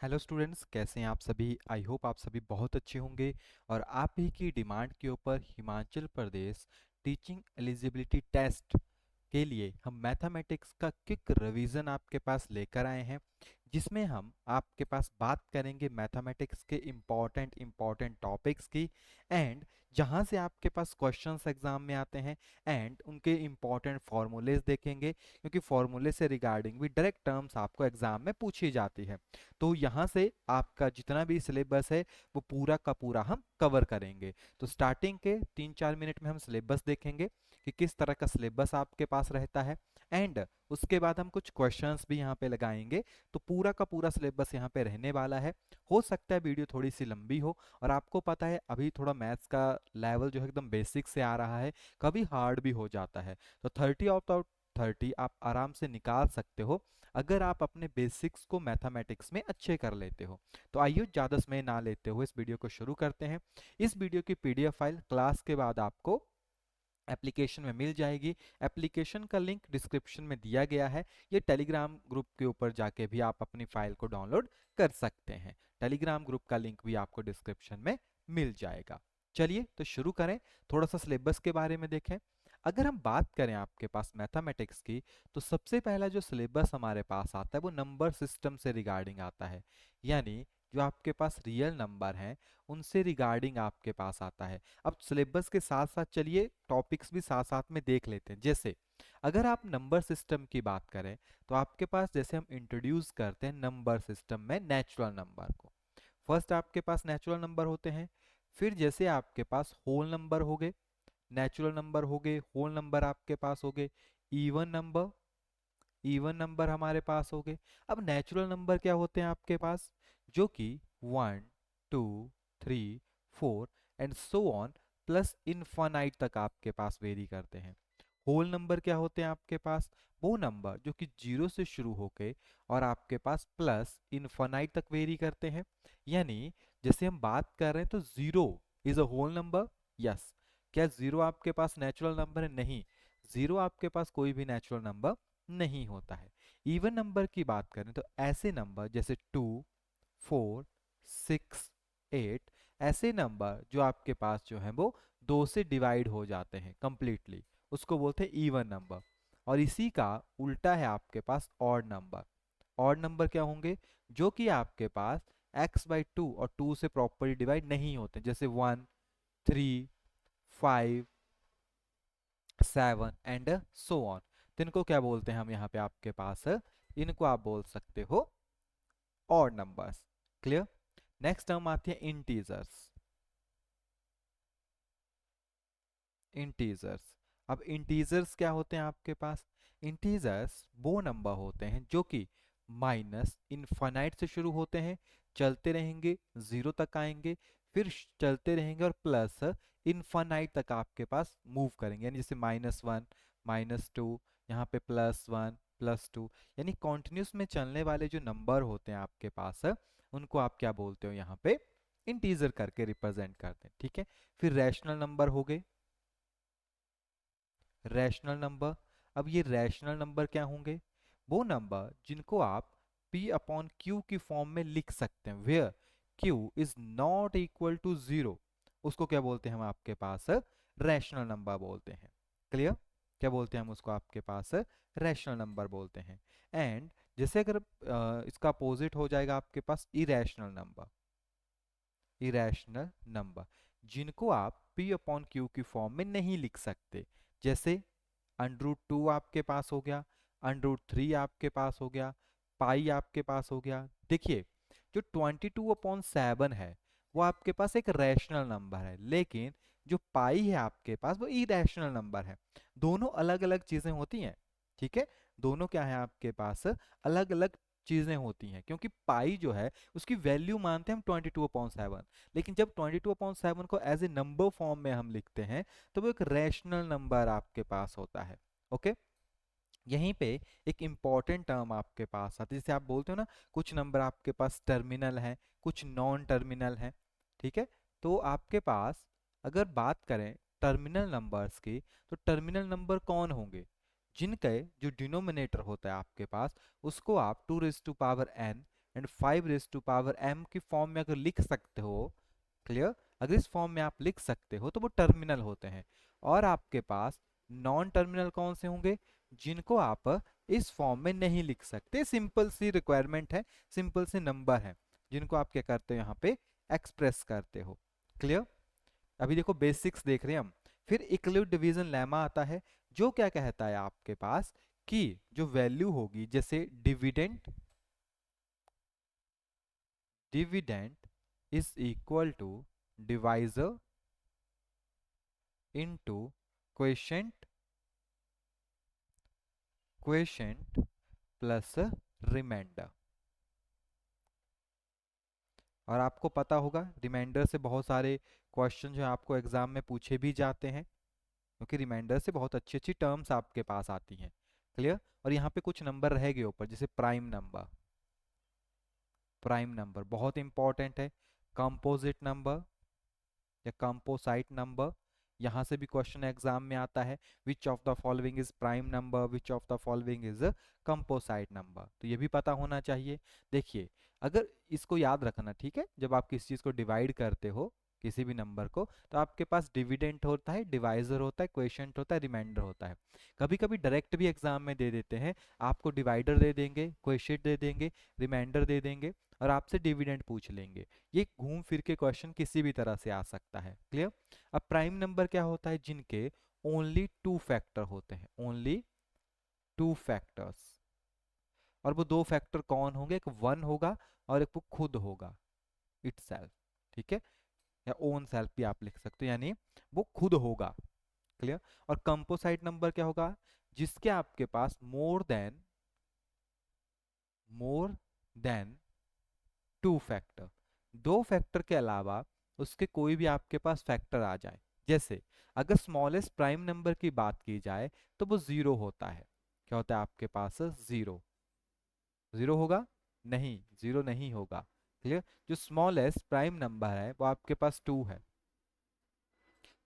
Hello students, कैसे हैं आप सभी। आई होप आप सभी बहुत अच्छे होंगे। और आप ही की डिमांड के ऊपर Himachal Pradesh teaching eligibility test के लिए हम मैथमेटिक्स का क्विक रिवीजन आपके पास लेकर आए हैं, जिसमें हम आपके पास बात करेंगे मैथमेटिक्स के इम्पॉर्टेंट टॉपिक्स की। एंड जहां से आपके पास क्वेश्चंस एग्जाम में आते हैं एंड उनके इम्पॉर्टेंट फॉर्मूलेज देखेंगे, क्योंकि फॉर्मूले से रिगार्डिंग भी डायरेक्ट टर्म्स आपको एग्जाम में पूछी जाती है। तो यहाँ से आपका जितना भी सिलेबस है वो पूरा का पूरा हम कवर करेंगे। तो स्टार्टिंग के 3-4 मिनट में हम सिलेबस देखेंगे कि किस तरह का सिलेबस आपके पास रहता है, एंड उसके बाद हम कुछ क्वेश्चंस भी यहाँ पे लगाएंगे। तो पूरा का पूरा सिलेबस यहाँ पे रहने वाला है। हो सकता है वीडियो थोड़ी सी लंबी हो, और आपको पता है अभी थोड़ा मैथ्स का लेवल जो है एकदम बेसिक से आ रहा है, कभी हार्ड भी हो जाता है। तो 30 आप आराम से निकाल सकते हो अगर आप अपने बेसिक्स को मैथमेटिक्स में अच्छे कर लेते हो। तो आइए ज़्यादा समय ना लेते हुए इस वीडियो को शुरू करते हैं। इस वीडियो की पीडीएफ फाइल क्लास के बाद आपको एप्लीकेशन में मिल जाएगी। एप्लीकेशन का लिंक डिस्क्रिप्शन में दिया गया है। ये टेलीग्राम ग्रुप के ऊपर जाके भी आप अपनी फाइल को डाउनलोड कर सकते हैं। टेलीग्राम ग्रुप का लिंक भी आपको डिस्क्रिप्शन में मिल जाएगा। चलिए तो शुरू करें, थोड़ा सा सिलेबस के बारे में देखें। अगर हम बात करें आपके पास मैथमेटिक्स की, तो सबसे पहला जो सिलेबस हमारे पास आता है वो नंबर सिस्टम से रिगार्डिंग आता है। यानी जो आपके पास रियल नंबर हैं उनसे रिगार्डिंग आपके पास आता है। अब सिलेबस के साथ साथ चलिए टॉपिक्स भी साथ साथ में देख लेते हैं। जैसे अगर आप नंबर सिस्टम की बात करें, तो आपके पास जैसे हम इंट्रोड्यूस करते हैं नंबर सिस्टम में नेचुरल नंबर को। फर्स्ट आपके पास नेचुरल नंबर होते हैं, फिर जैसे आपके पास होल नंबर हो गए, नेचुरल नंबर हो गए, होल नंबर आपके पास हो गए, इवन नंबर, इवन नंबर हमारे पास हो गए। अब नेचुरल नंबर क्या होते हैं आपके पास, जो कि 1, 2, 3, 4 and so on plus infinite तक आपके पास वेरी करते हैं। होल नंबर क्या होते हैं आपके पास, वो नंबर जो कि 0 से शुरू होके और आपके पास प्लस इनफाइनाइट तक वेरी करते हैं। यानी जैसे हम बात कर रहे हैं तो 0 is a whole number. Yes, क्या 0 आपके पास नेचुरल नंबर है? नहीं, 0 आपके पास कोई भी नेचुरल नंबर नहीं होता है। इवन नंबर की बात करें तो ऐसे नंबर जैसे 2, 4, 6, 8, ऐसे नंबर जो आपके पास जो है वो 2 से डिवाइड हो जाते हैं कंप्लीटली, उसको बोलते हैं इवन नंबर। और इसी का उल्टा है आपके पास ऑड नंबर। ऑड नंबर क्या होंगे, जो कि आपके पास x/2 और 2 से प्रॉपरली डिवाइड नहीं होते, जैसे 1, 3, 5, 7 एंड सो ऑन। तो इनको क्या बोलते हैं हम यहाँ पे आपके पास, इनको आप बोल सकते हो odd numbers. Clear. Next term आती है इंटीजर्स। इंटीजर्स, अब इंटीजर्स क्या होते हैं आपके पास, इंटीजर्स वो नंबर होते हैं जो कि माइनस इनफाइनाइट से शुरू होते हैं, चलते रहेंगे, 0 तक आएंगे, फिर चलते रहेंगे और प्लस इनफाइनाइट तक आपके पास मूव करेंगे। यानी जैसे -1, -2, यहाँ पे +1, +2, यानी कॉन्टिन्यूस में चलने वाले जो नंबर होते हैं आपके पास, उनको आप क्या बोलते हो यहाँ पे, इंटीजर करके रिप्रेजेंट करते हैं। ठीक है। फिर रैशनल नंबर हो गए, रैशनल नंबर। अब ये रैशनल नंबर क्या होंगे, वो नंबर जिनको आप p/q की फॉर्म में लिख सकते हैं, where q is not equal to 0, उसको क्या बोलते हैं हम आपके पास, रैशनल नंबर बोलते हैं। क्लियर। क्या बोलते हैं हम उसको आपके पास, रैशनल नंबर बोलते हैं। एंड जैसे अगर इसका अपोजिट हो जाएगा आपके पास इरेशनल नंबर, इरेशनल नंबर जिनको आप p/q की फॉर्म में नहीं लिख सकते, जैसे √2 आपके पास हो गया, √3 आपके पास हो गया, पाई आपके पास हो गया। देखिए जो 22/7 है वो आपके पास एक रैशनल नंबर है, लेकिन जो पाई है आपके पास वो इरेशनल नंबर है। दोनों अलग अलग चीजें होती हैं। ठीक है, दोनों क्या है आपके पास, अलग अलग चीजें होती हैं, क्योंकि पाई जो है उसकी वैल्यू मानते हैं हम 22/7, लेकिन जब 22/7 को एज ए नंबर फॉर्म में हम लिखते हैं तो वो एक रैशनल नंबर आपके पास होता है। ओके। यहीं पे एक इंपॉर्टेंट टर्म आपके पास आती है, जैसे आप बोलते हो ना कुछ नंबर आपके पास टर्मिनल हैं, कुछ नॉन टर्मिनल हैं। ठीक है। तो आपके पास अगर बात करें टर्मिनल नंबर्स की, तो टर्मिनल नंबर कौन होंगे, जिनके जो डिनोमिनेटर होता है आपके पास उसको आप 2n and 5 raise to power m की फॉर्म में अगर लिख सकते हो, क्लियर, अगर इस फॉर्म में आप लिख सकते हो तो वो टर्मिनल होते हैं। और आपके पास नॉन टर्मिनल कौन से होंगे, जिनको आप इस फॉर्म में नहीं लिख सकते। सिंपल सी रिक्वायरमेंट है, सिंपल सी नंबर है जिनको आप क्या करते हो यहाँ पे एक्सप्रेस करते हो। क्लियर। अभी देखो बेसिक्स देख रहे हैं हम। फिर इक्वलिब्रियम डिवीजन लेमा आता है, जो क्या कहता है आपके पास कि जो वैल्यू होगी, जैसे dividend, dividend is equal to divisor into quotient, quotient plus remainder. और आपको पता होगा रिमाइंडर से बहुत सारे क्वेश्चन जो आपको एग्जाम में पूछे भी जाते हैं, क्योंकि रिमाइंडर से बहुत अच्छी अच्छी टर्म्स आपके पास आती हैं। क्लियर। और यहाँ पे कुछ नंबर रह गए ऊपर, जैसे प्राइम नंबर, प्राइम नंबर बहुत इंपॉर्टेंट है। कंपोजिट नंबर या कंपोसाइट नंबर, यहाँ से भी क्वेश्चन एग्जाम में आता है, which of the following is prime number, which of the following is composite number, तो ये भी पता होना चाहिए। देखिए, अगर इसको याद रखना, ठीक है, जब आप किसी चीज़ को डिवाइड करते हो किसी भी नंबर को, तो आपके पास डिविडेंट होता है, डिवाइजर होता है, क्वेशेंट होता है, रिमाइंडर होता है। कभी कभी डायरेक्ट भी एग्जाम में दे देते हैं, आपको डिवाइडर दे देंगे, क्वेशेंट दे देंगे, रिमाइंडर दे देंगे, और आपसे डिविडेंड पूछ लेंगे। ये घूम फिर के क्वेश्चन किसी भी तरह से आ सकता है। क्लियर। अब प्राइम नंबर क्या होता है, जिनके ओनली 2 फैक्टर होते हैं, ओनली 2 फैक्टर्स। और वो 2 फैक्टर कौन होंगे, एक 1 होगा और एक वो खुद होगा, इटसेल्फ, ठीक है, या ओन सेल्फ भी आप लिख सकते हो, यानी वो खुद होगा। क्लियर। और कंपोसाइट नंबर क्या होगा, जिसके आपके पास मोर देन 2 फैक्टर, 2 फैक्टर के अलावा उसके कोई भी आपके पास फैक्टर आ जाए। जैसे अगर स्मॉलेस्ट प्राइम नंबर की बात की जाए तो वो 0 होता है। क्या होता है आपके पास, 0। 0 होगा नहीं, 0 नहीं होगा। क्लियर। जो स्मॉलेस्ट प्राइम नंबर है वो आपके पास 2 है,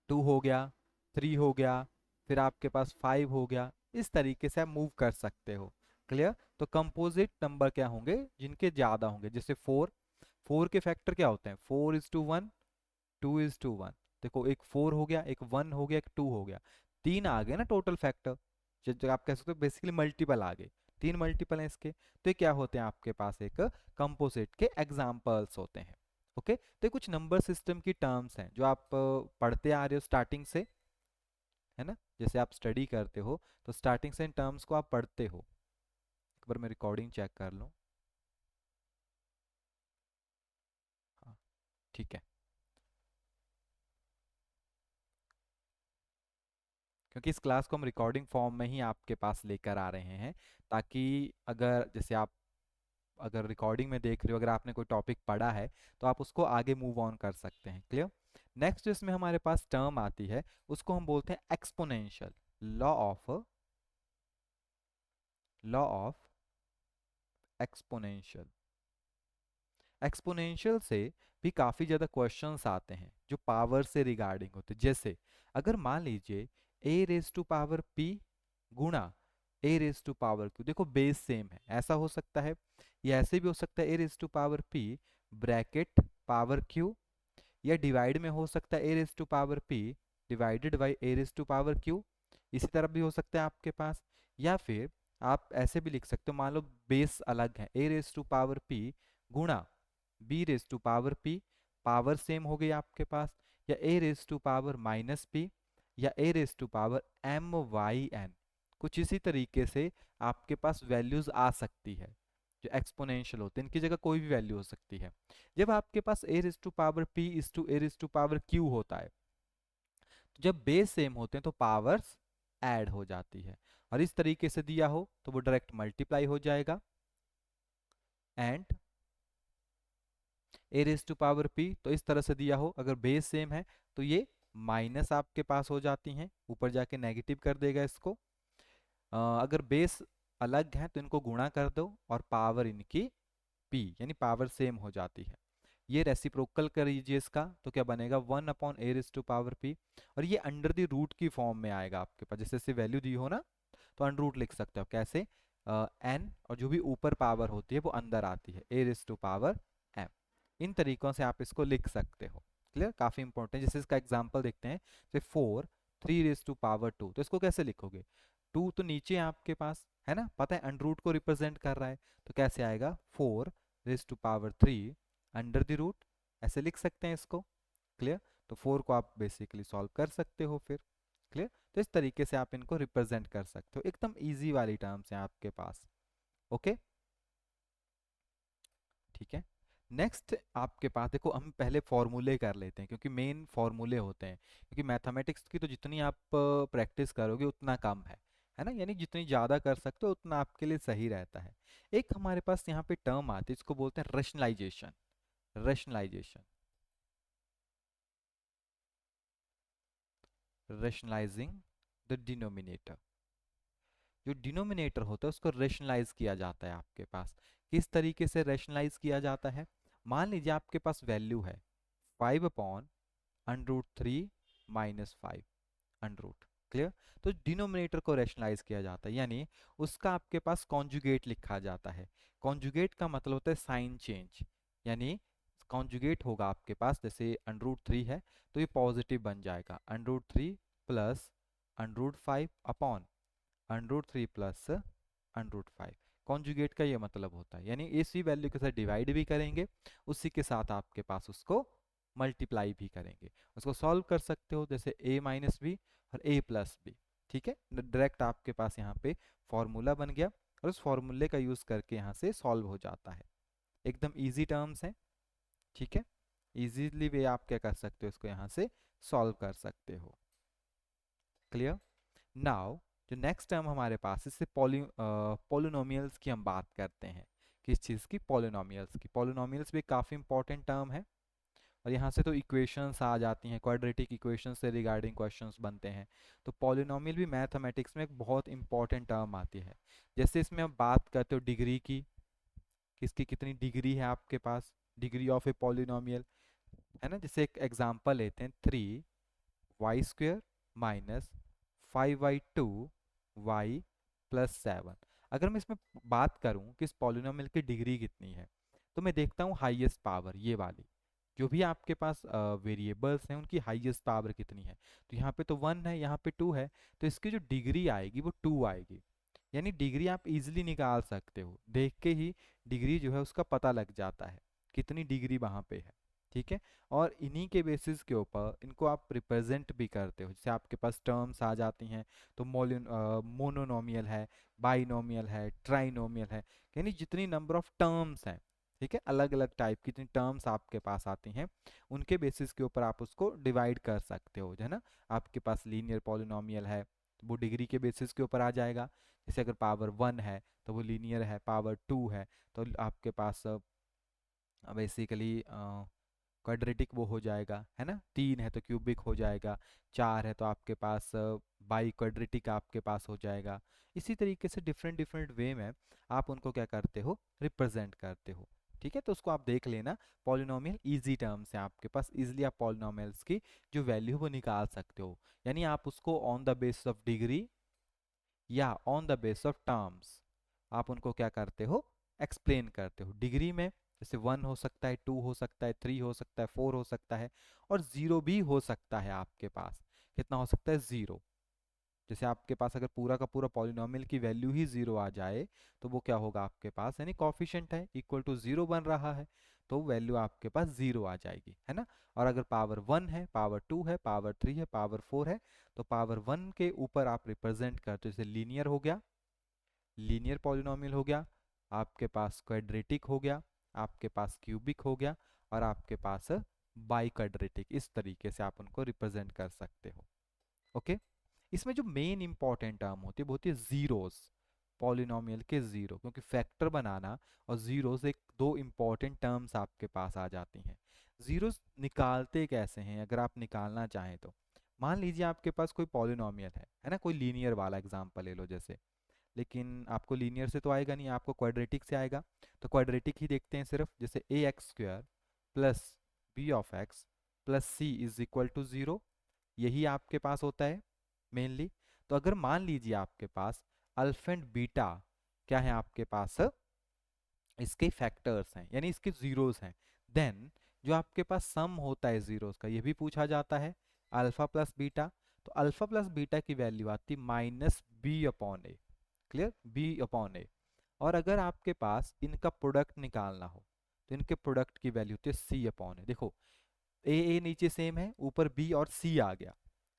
2 हो गया, 3 हो गया, फिर आपके पास 5 हो गया। इस तरीके से आप मूव कर सकते हो। क्लियर। तो कंपोजिट नंबर क्या होंगे, जिनके ज्यादा होंगे, जैसे 4, 4 के फैक्टर क्या होते हैं, 4:1, 2:1। देखो, एक 4 हो गया, एक 1 हो गया, एक 2 हो गया, 3 आ गए ना टोटल फैक्टर, जो आप कह सकते हो बेसिकली मल्टीपल आ गए, 3 मल्टीपल हैं इसके। तो ये क्या होते हैं आपके पास, एक कंपोजिट के एग्जाम्पल्स होते हैं। ओके। तो ये कुछ नंबर सिस्टम की टर्म्स हैं जो आप पढ़ते आ रहे हो स्टार्टिंग से, है ना, जैसे आप स्टडी करते हो तो स्टार्टिंग से इन टर्म्स को आप पढ़ते हो। एक बार मैं रिकॉर्डिंग चेक कर लूँ। हाँ, ठीक है, क्योंकि इस क्लास को हम रिकॉर्डिंग फॉर्म में ही आपके पास लेकर आ रहे हैं, ताकि अगर जैसे आप अगर रिकॉर्डिंग में देख रहे हो, अगर आपने कोई टॉपिक पढ़ा है तो आप उसको आगे मूव ऑन कर सकते हैं। क्लियर। नेक्स्ट इसमें हमारे पास टर्म आती है, उसको हम बोलते हैं exponential, law of law of exponential. Exponential से भी काफ़ी ज़्यादा क्वेश्चंस आते हैं जो पावर से रिगार्डिंग होते हैं। जैसे अगर मान लीजिए a⁻p गुणा a⁻q, देखो बेस सेम है, ऐसा हो सकता है, या ऐसे भी हो सकता है a⁻p ब्रैकेट पावर q, या डिवाइड में हो सकता है a⁻p डिवाइडेड बाई a⁻q, इसी तरह भी हो सकता है आपके पास। या फिर आप ऐसे भी लिख सकते हो, मान लो बेस अलग है, a⁻p गुणा b⁻p, पावर सेम हो गई आपके पास, या a⁻−p, या a⁻m/n, कुछ इसी तरीके से आपके पास वैल्यूज आ सकती है जो एक्सपोनेंशियल होते हैं, इनकी जगह कोई भी वैल्यू हो सकती है। जब आपके पास a⁻p होता है, तो जब बेस सेम होते हैं तो पावर्स ऐड हो जाती है, और इस तरीके से दिया हो तो वो डायरेक्ट मल्टीप्लाई हो जाएगा, एंड a⁻p तो इस तरह से दिया हो, अगर बेस सेम है तो ये माइनस आपके पास हो जाती हैं, ऊपर जाके नेगेटिव कर देगा इसको। अगर बेस अलग है तो इनको गुणा कर दो और पावर इनकी p, यानी पावर सेम हो जाती है। ये रेसिप्रोकल कर लीजिए इसका, तो क्या बनेगा 1/a⁻p, और ये अंडर द रूट की फॉर्म में आएगा आपके पास, जैसे वैल्यू दी हो ना, तो अंडर रूट लिख सकते हो। कैसे, एन और जो भी ऊपर पावर होती है वो अंदर आती है, ए रेस टू पावर एम। इन तरीकों से आप इसको लिख सकते हो। क्लियर, काफी इंपॉर्टेंट। जैसे इसका एग्जांपल देखते हैं, जैसे 4 3 रेस टू पावर 2, तो इसको कैसे लिखोगे? 2 तो नीचे है आपके पास, है ना, पता है अंडर रूट को रिप्रेजेंट कर रहा है, तो कैसे आएगा? 4 raise to power 3 under the root, ऐसे लिख सकते हैं इसको। क्लियर, तो 4 को आप बेसिकली सॉल्व कर सकते हो फिर। क्लियर, तो इस तरीके से आप इनको रिप्रेजेंट कर सकते हो, एकदम इजी वाली टर्म्स हैं आपके पास। ओके, ठीक है। नेक्स्ट आपके पास देखो, हम पहले फॉर्मूले कर लेते हैं, क्योंकि मेन फॉर्मूले होते हैं, क्योंकि मैथमेटिक्स की तो जितनी आप प्रैक्टिस करोगे उतना कम है ना, यानी जितनी ज़्यादा कर सकते हो उतना आपके लिए सही रहता है। एक हमारे पास यहाँ पे टर्म आती है, इसको बोलते हैं rationalisation. Rationalisation, rationalising the denominator. जो डिनोमिनेटर होता है उसको रेशनलाइज किया जाता है आपके पास। किस तरीके से रेशनलाइज किया जाता है? मान लीजिए आपके पास वैल्यू है 5 upon under root 3 minus 5 under root. Clear, तो डिनोमिनेटर को रेशनलाइज किया जाता है, यानी उसका आपके पास कॉन्जुगेट लिखा जाता है। कॉन्जुगेट का मतलब होता है साइन चेंज, यानी कॉन्जुगेट होगा आपके पास, जैसे अंडर रूट 3 है तो ये पॉजिटिव बन जाएगा, under root 3 plus under root 5 upon under root 3 plus under root 5। Conjugate का ये मतलब होता है, यानी इसी वैल्यू के साथ डिवाइड भी करेंगे, उसी के साथ आपके पास उसको मल्टीप्लाई भी करेंगे। उसको सॉल्व कर सकते हो, जैसे a माइनस बी और a प्लस बी। ठीक है, डायरेक्ट आपके पास यहाँ पे फॉर्मूला बन गया, और उस फॉर्मूले का यूज करके यहाँ से सॉल्व हो जाता है। एकदम इजी टर्म्स हैं। ठीक है, इजीली वे आप क्या कर सकते हो, इसको यहाँ से सॉल्व कर सकते हो। क्लियर, नाउ जो नेक्स्ट टर्म हमारे पास, इससे पोलिनोमियल्स की हम बात करते हैं। किस चीज़ की? पोलिनोमियल्स की। पोलिनोमियल्स भी काफ़ी इंपॉर्टेंट टर्म है, और यहाँ से तो इक्वेशंस आ जाती हैं, क्वाड्रेटिक इक्वेशंस से रिगार्डिंग क्वेश्चंस बनते हैं। तो पॉलिनोमियल भी मैथमेटिक्स में एक बहुत इंपॉर्टेंट टर्म आती है। जैसे इसमें आप बात करते हो डिग्री की, किसकी कितनी डिग्री है आपके पास, डिग्री ऑफ ए पॉलिनोमियल, है ना। जैसे एक एग्जांपल लेते हैं, 3y² minus 5y2 y plus 7। अगर मैं इसमें बात करूं कि इस पॉलिनोमियल की डिग्री कितनी है, तो मैं देखता हूँ हाईएस्ट पावर, ये वाली जो भी आपके पास वेरिएबल्स हैं उनकी हाईएस्ट पावर कितनी है। तो यहाँ पे तो 1 है, यहाँ पे 2 है, तो इसकी जो डिग्री आएगी वो 2 आएगी। यानी डिग्री आप इजीली निकाल सकते हो, देख के ही डिग्री जो है उसका पता लग जाता है कितनी डिग्री वहाँ पे है। ठीक है, और इन्हीं के बेसिस के ऊपर इनको आप रिप्रेजेंट भी करते हो। जैसे आपके पास टर्म्स आ जाती हैं, तो मोनोनोमियल है, बाइनोमियल है, ट्राइनोमियल है, यानी जितनी नंबर ऑफ टर्म्स हैं, ठीक है, अलग अलग टाइप की जितनी टर्म्स आपके पास आती हैं, उनके बेसिस के ऊपर आप उसको डिवाइड कर सकते हो, है ना। आपके पास लीनियर पॉलिनोमियल है, वो डिग्री के बेसिस के ऊपर आ जाएगा। जैसे अगर पावर 1 है तो वो लीनियर है, पावर 2 है तो आपके पास बेसिकली क्वाड्रेटिक वो हो जाएगा, है ना। 3 है तो क्यूबिक हो जाएगा, 4 है तो आपके पास बाई क्वाड्रेटिक आपके पास हो जाएगा। इसी तरीके से डिफरेंट डिफरेंट वे में आप उनको क्या करते हो, रिप्रेजेंट करते हो। ठीक है, तो उसको आप देख लेना। पॉलिनोमियल इजी टर्म्स हैं आपके पास, इजीली आप पॉलिनोमियल्स की जो वैल्यू वो निकाल सकते हो, यानी आप उसको on the basis of degree या on the base of terms आप उनको क्या करते हो, एक्सप्लेन करते हो। डिग्री में जैसे 1 हो सकता है, 2 हो सकता है, 3 हो सकता है, 4 हो सकता है, और 0 भी हो सकता है आपके पास। कितना हो सकता है? 0। जैसे आपके पास अगर पूरा का पूरा पॉलिनोमियल की वैल्यू ही 0 आ जाए, तो वो क्या होगा आपके पास, यानी कॉफिशिएंट है इक्वल टू 0 बन रहा है, तो वैल्यू आपके पास 0 आ जाएगी, है ना। और अगर पावर 1 है, पावर 2 है, पावर 3 है, पावर 4 है, तो पावर 1 के ऊपर आप रिप्रेजेंट करते हो, जैसे लीनियर हो गया, लीनियर पॉलिनोमियल हो गया, आपके पास क्वाड्रेटिक हो गया, आपके पास क्यूबिक हो गया, और आपके पास बाई क्वाड्रेटिक। इस तरीके से आप उनको रिप्रेजेंट कर सकते हो। ओके, इसमें जो मेन इंपॉर्टेंट टर्म होती है वो होती है जीरोस, पॉलिनोमियल के जीरो, क्योंकि फैक्टर बनाना और जीरोस एक दो इंपॉर्टेंट टर्म्स आपके पास आ जाती हैं। जीरोस निकालते कैसे हैं, अगर आप निकालना चाहें तो मान लीजिए आपके पास कोई पॉलिनोमियल है ना, कोई लीनियर वाला एग्जांपल ले लो जैसे, लेकिन आपको लीनियर से तो आएगा नहीं, आपको क्वाड्रेटिक से आएगा। तो क्वाड्रेटिक ही देखते हैं सिर्फ, जैसे a x² plus B of x plus C is equal to 0, यही आपके पास होता है मेनली। तो अगर मान लीजिए आपके पास अल्फा एंड बीटा क्या है आपके पास, इसके फैक्टर्स हैं यानी इसके जीरोस हैं। देन जो आपके पास सम होता है जीरोस का, ये भी पूछा जाता है, अल्फा प्लस बीटा। तो अल्फा प्लस बीटा की वैल्यू आती माइनस बी अपॉन ए, क्लियर, बी अपॉन ए। और अगर आपके पास इनका प्रोडक्ट निकालना हो तो इनके प्रोडक्ट की वैल्यू होती है सी अपॉन ए। देखो ए नीचे सेम है, ऊपर बी और सी आ गया,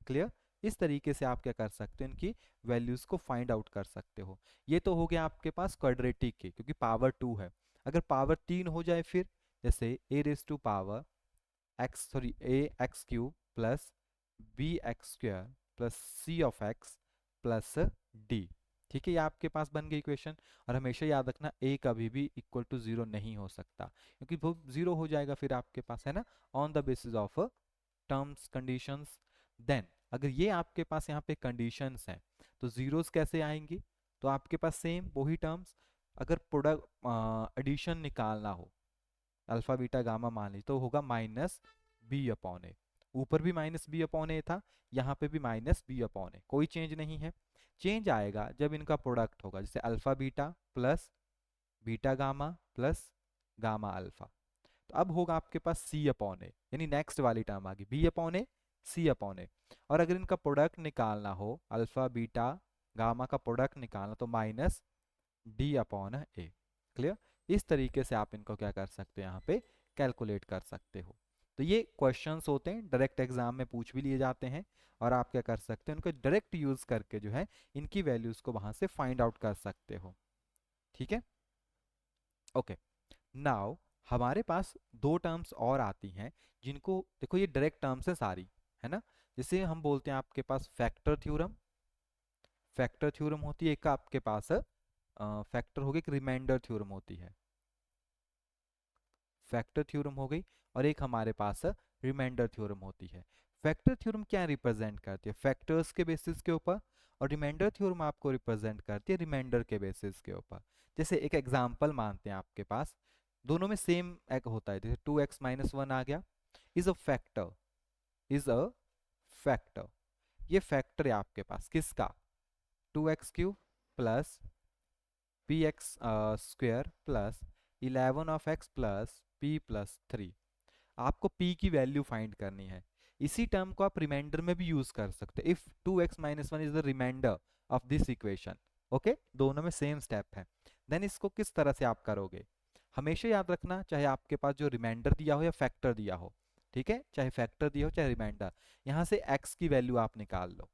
क्लियर। इस तरीके से आप क्या कर सकते हो, इनकी वैल्यूज को फाइंड आउट कर सकते हो। ये तो हो गया आपके पास क्वाड्रेटिक के, क्योंकि पावर 2 है। अगर पावर 3 हो जाए फिर, जैसे a raise to power x, sorry a x cube plus b x square plus c of x plus d. ठीक है, ये आपके पास बन गई इक्वेशन। और हमेशा याद रखना ए कभी भी इक्वल टू जीरो नहीं हो सकता, क्योंकि वो जीरो हो जाएगा फिर आपके पास, है ना, on the basis of terms conditions. Then अगर ये आपके पास यहाँ पे कंडीशंस हैं तो जीरोस कैसे आएंगी, तो आपके पास सेम वही टर्म्स। अगर प्रोडक्ट एडिशन निकालना हो, अल्फा बीटा गामा मान ली, तो होगा माइनस बी अपॉन ए। ऊपर भी माइनस बी अपॉन ए था, यहाँ पे भी माइनस बी अपॉन ए, कोई चेंज नहीं है। चेंज आएगा जब इनका प्रोडक्ट होगा, जैसे alpha beta plus beta gamma plus gamma alpha. तो अब होगा आपके पास सी अपॉन ए, यानी नेक्स्ट वाली टर्म आ गई बी अपॉन ए, सी अपॉन ए। और अगर इनका प्रोडक्ट निकालना हो, अल्फा बीटा गामा का प्रोडक्ट निकालना, तो माइनस डी अपॉन ए, क्लियर। इस तरीके से आप इनको क्या कर सकते हो, यहाँ पे कैलकुलेट कर सकते हो। तो ये क्वेश्चंस होते हैं, डायरेक्ट एग्जाम में पूछ भी लिए जाते हैं, और आप क्या कर सकते हो, उनको डायरेक्ट यूज करके जो है इनकी वैल्यूज को वहां से फाइंड आउट कर सकते हो। ठीक है, ओके। नाउ हमारे पास दो टर्म्स और आती हैं, जिनको देखो ये डायरेक्ट टर्म्स है सारी, है ना। जैसे हम बोलते हैं आपके पास फैक्टर थ्योरम, फैक्टर थ्योरम होती है एक, आपके पास फैक्टर हो गई, एक रिमाइंडर थ्योरम होती है, फैक्टर थ्योरम हो गई, और एक हमारे पास रिमाइंडर थ्योरम होती है। फैक्टर थ्योरम क्या रिप्रेजेंट करती है, फैक्टर्स के बेसिस के ऊपर, और रिमाइंडर थ्योरम आपको रिप्रेजेंट करती है रिमाइंडर के बेसिस के ऊपर। जैसे एक एग्जांपल मानते हैं आपके पास, दोनों में सेम एक होता है, जैसे 2x माइनस वन आ गया, is a factor, is a factor. ये फैक्टर है आपके पास किसका, 2x cube plus P x square plus 11 of x plus P plus 3। आपको p की वैल्यू फाइंड करनी है। इसी टर्म को आप रिमाइंडर में भी यूज कर सकते हैं, if 2x minus one is the remainder of this equation. Okay, दोनों में सेम स्टेप है। देन इसको किस तरह से आप करोगे, हमेशा याद रखना, चाहे आपके पास जो रिमाइंडर दिया हो या फैक्टर दिया हो, ठीक है, चाहे फैक्टर दिया हो चाहे रिमाइंडर, यहाँ से x की वैल्यू आप निकाल लो।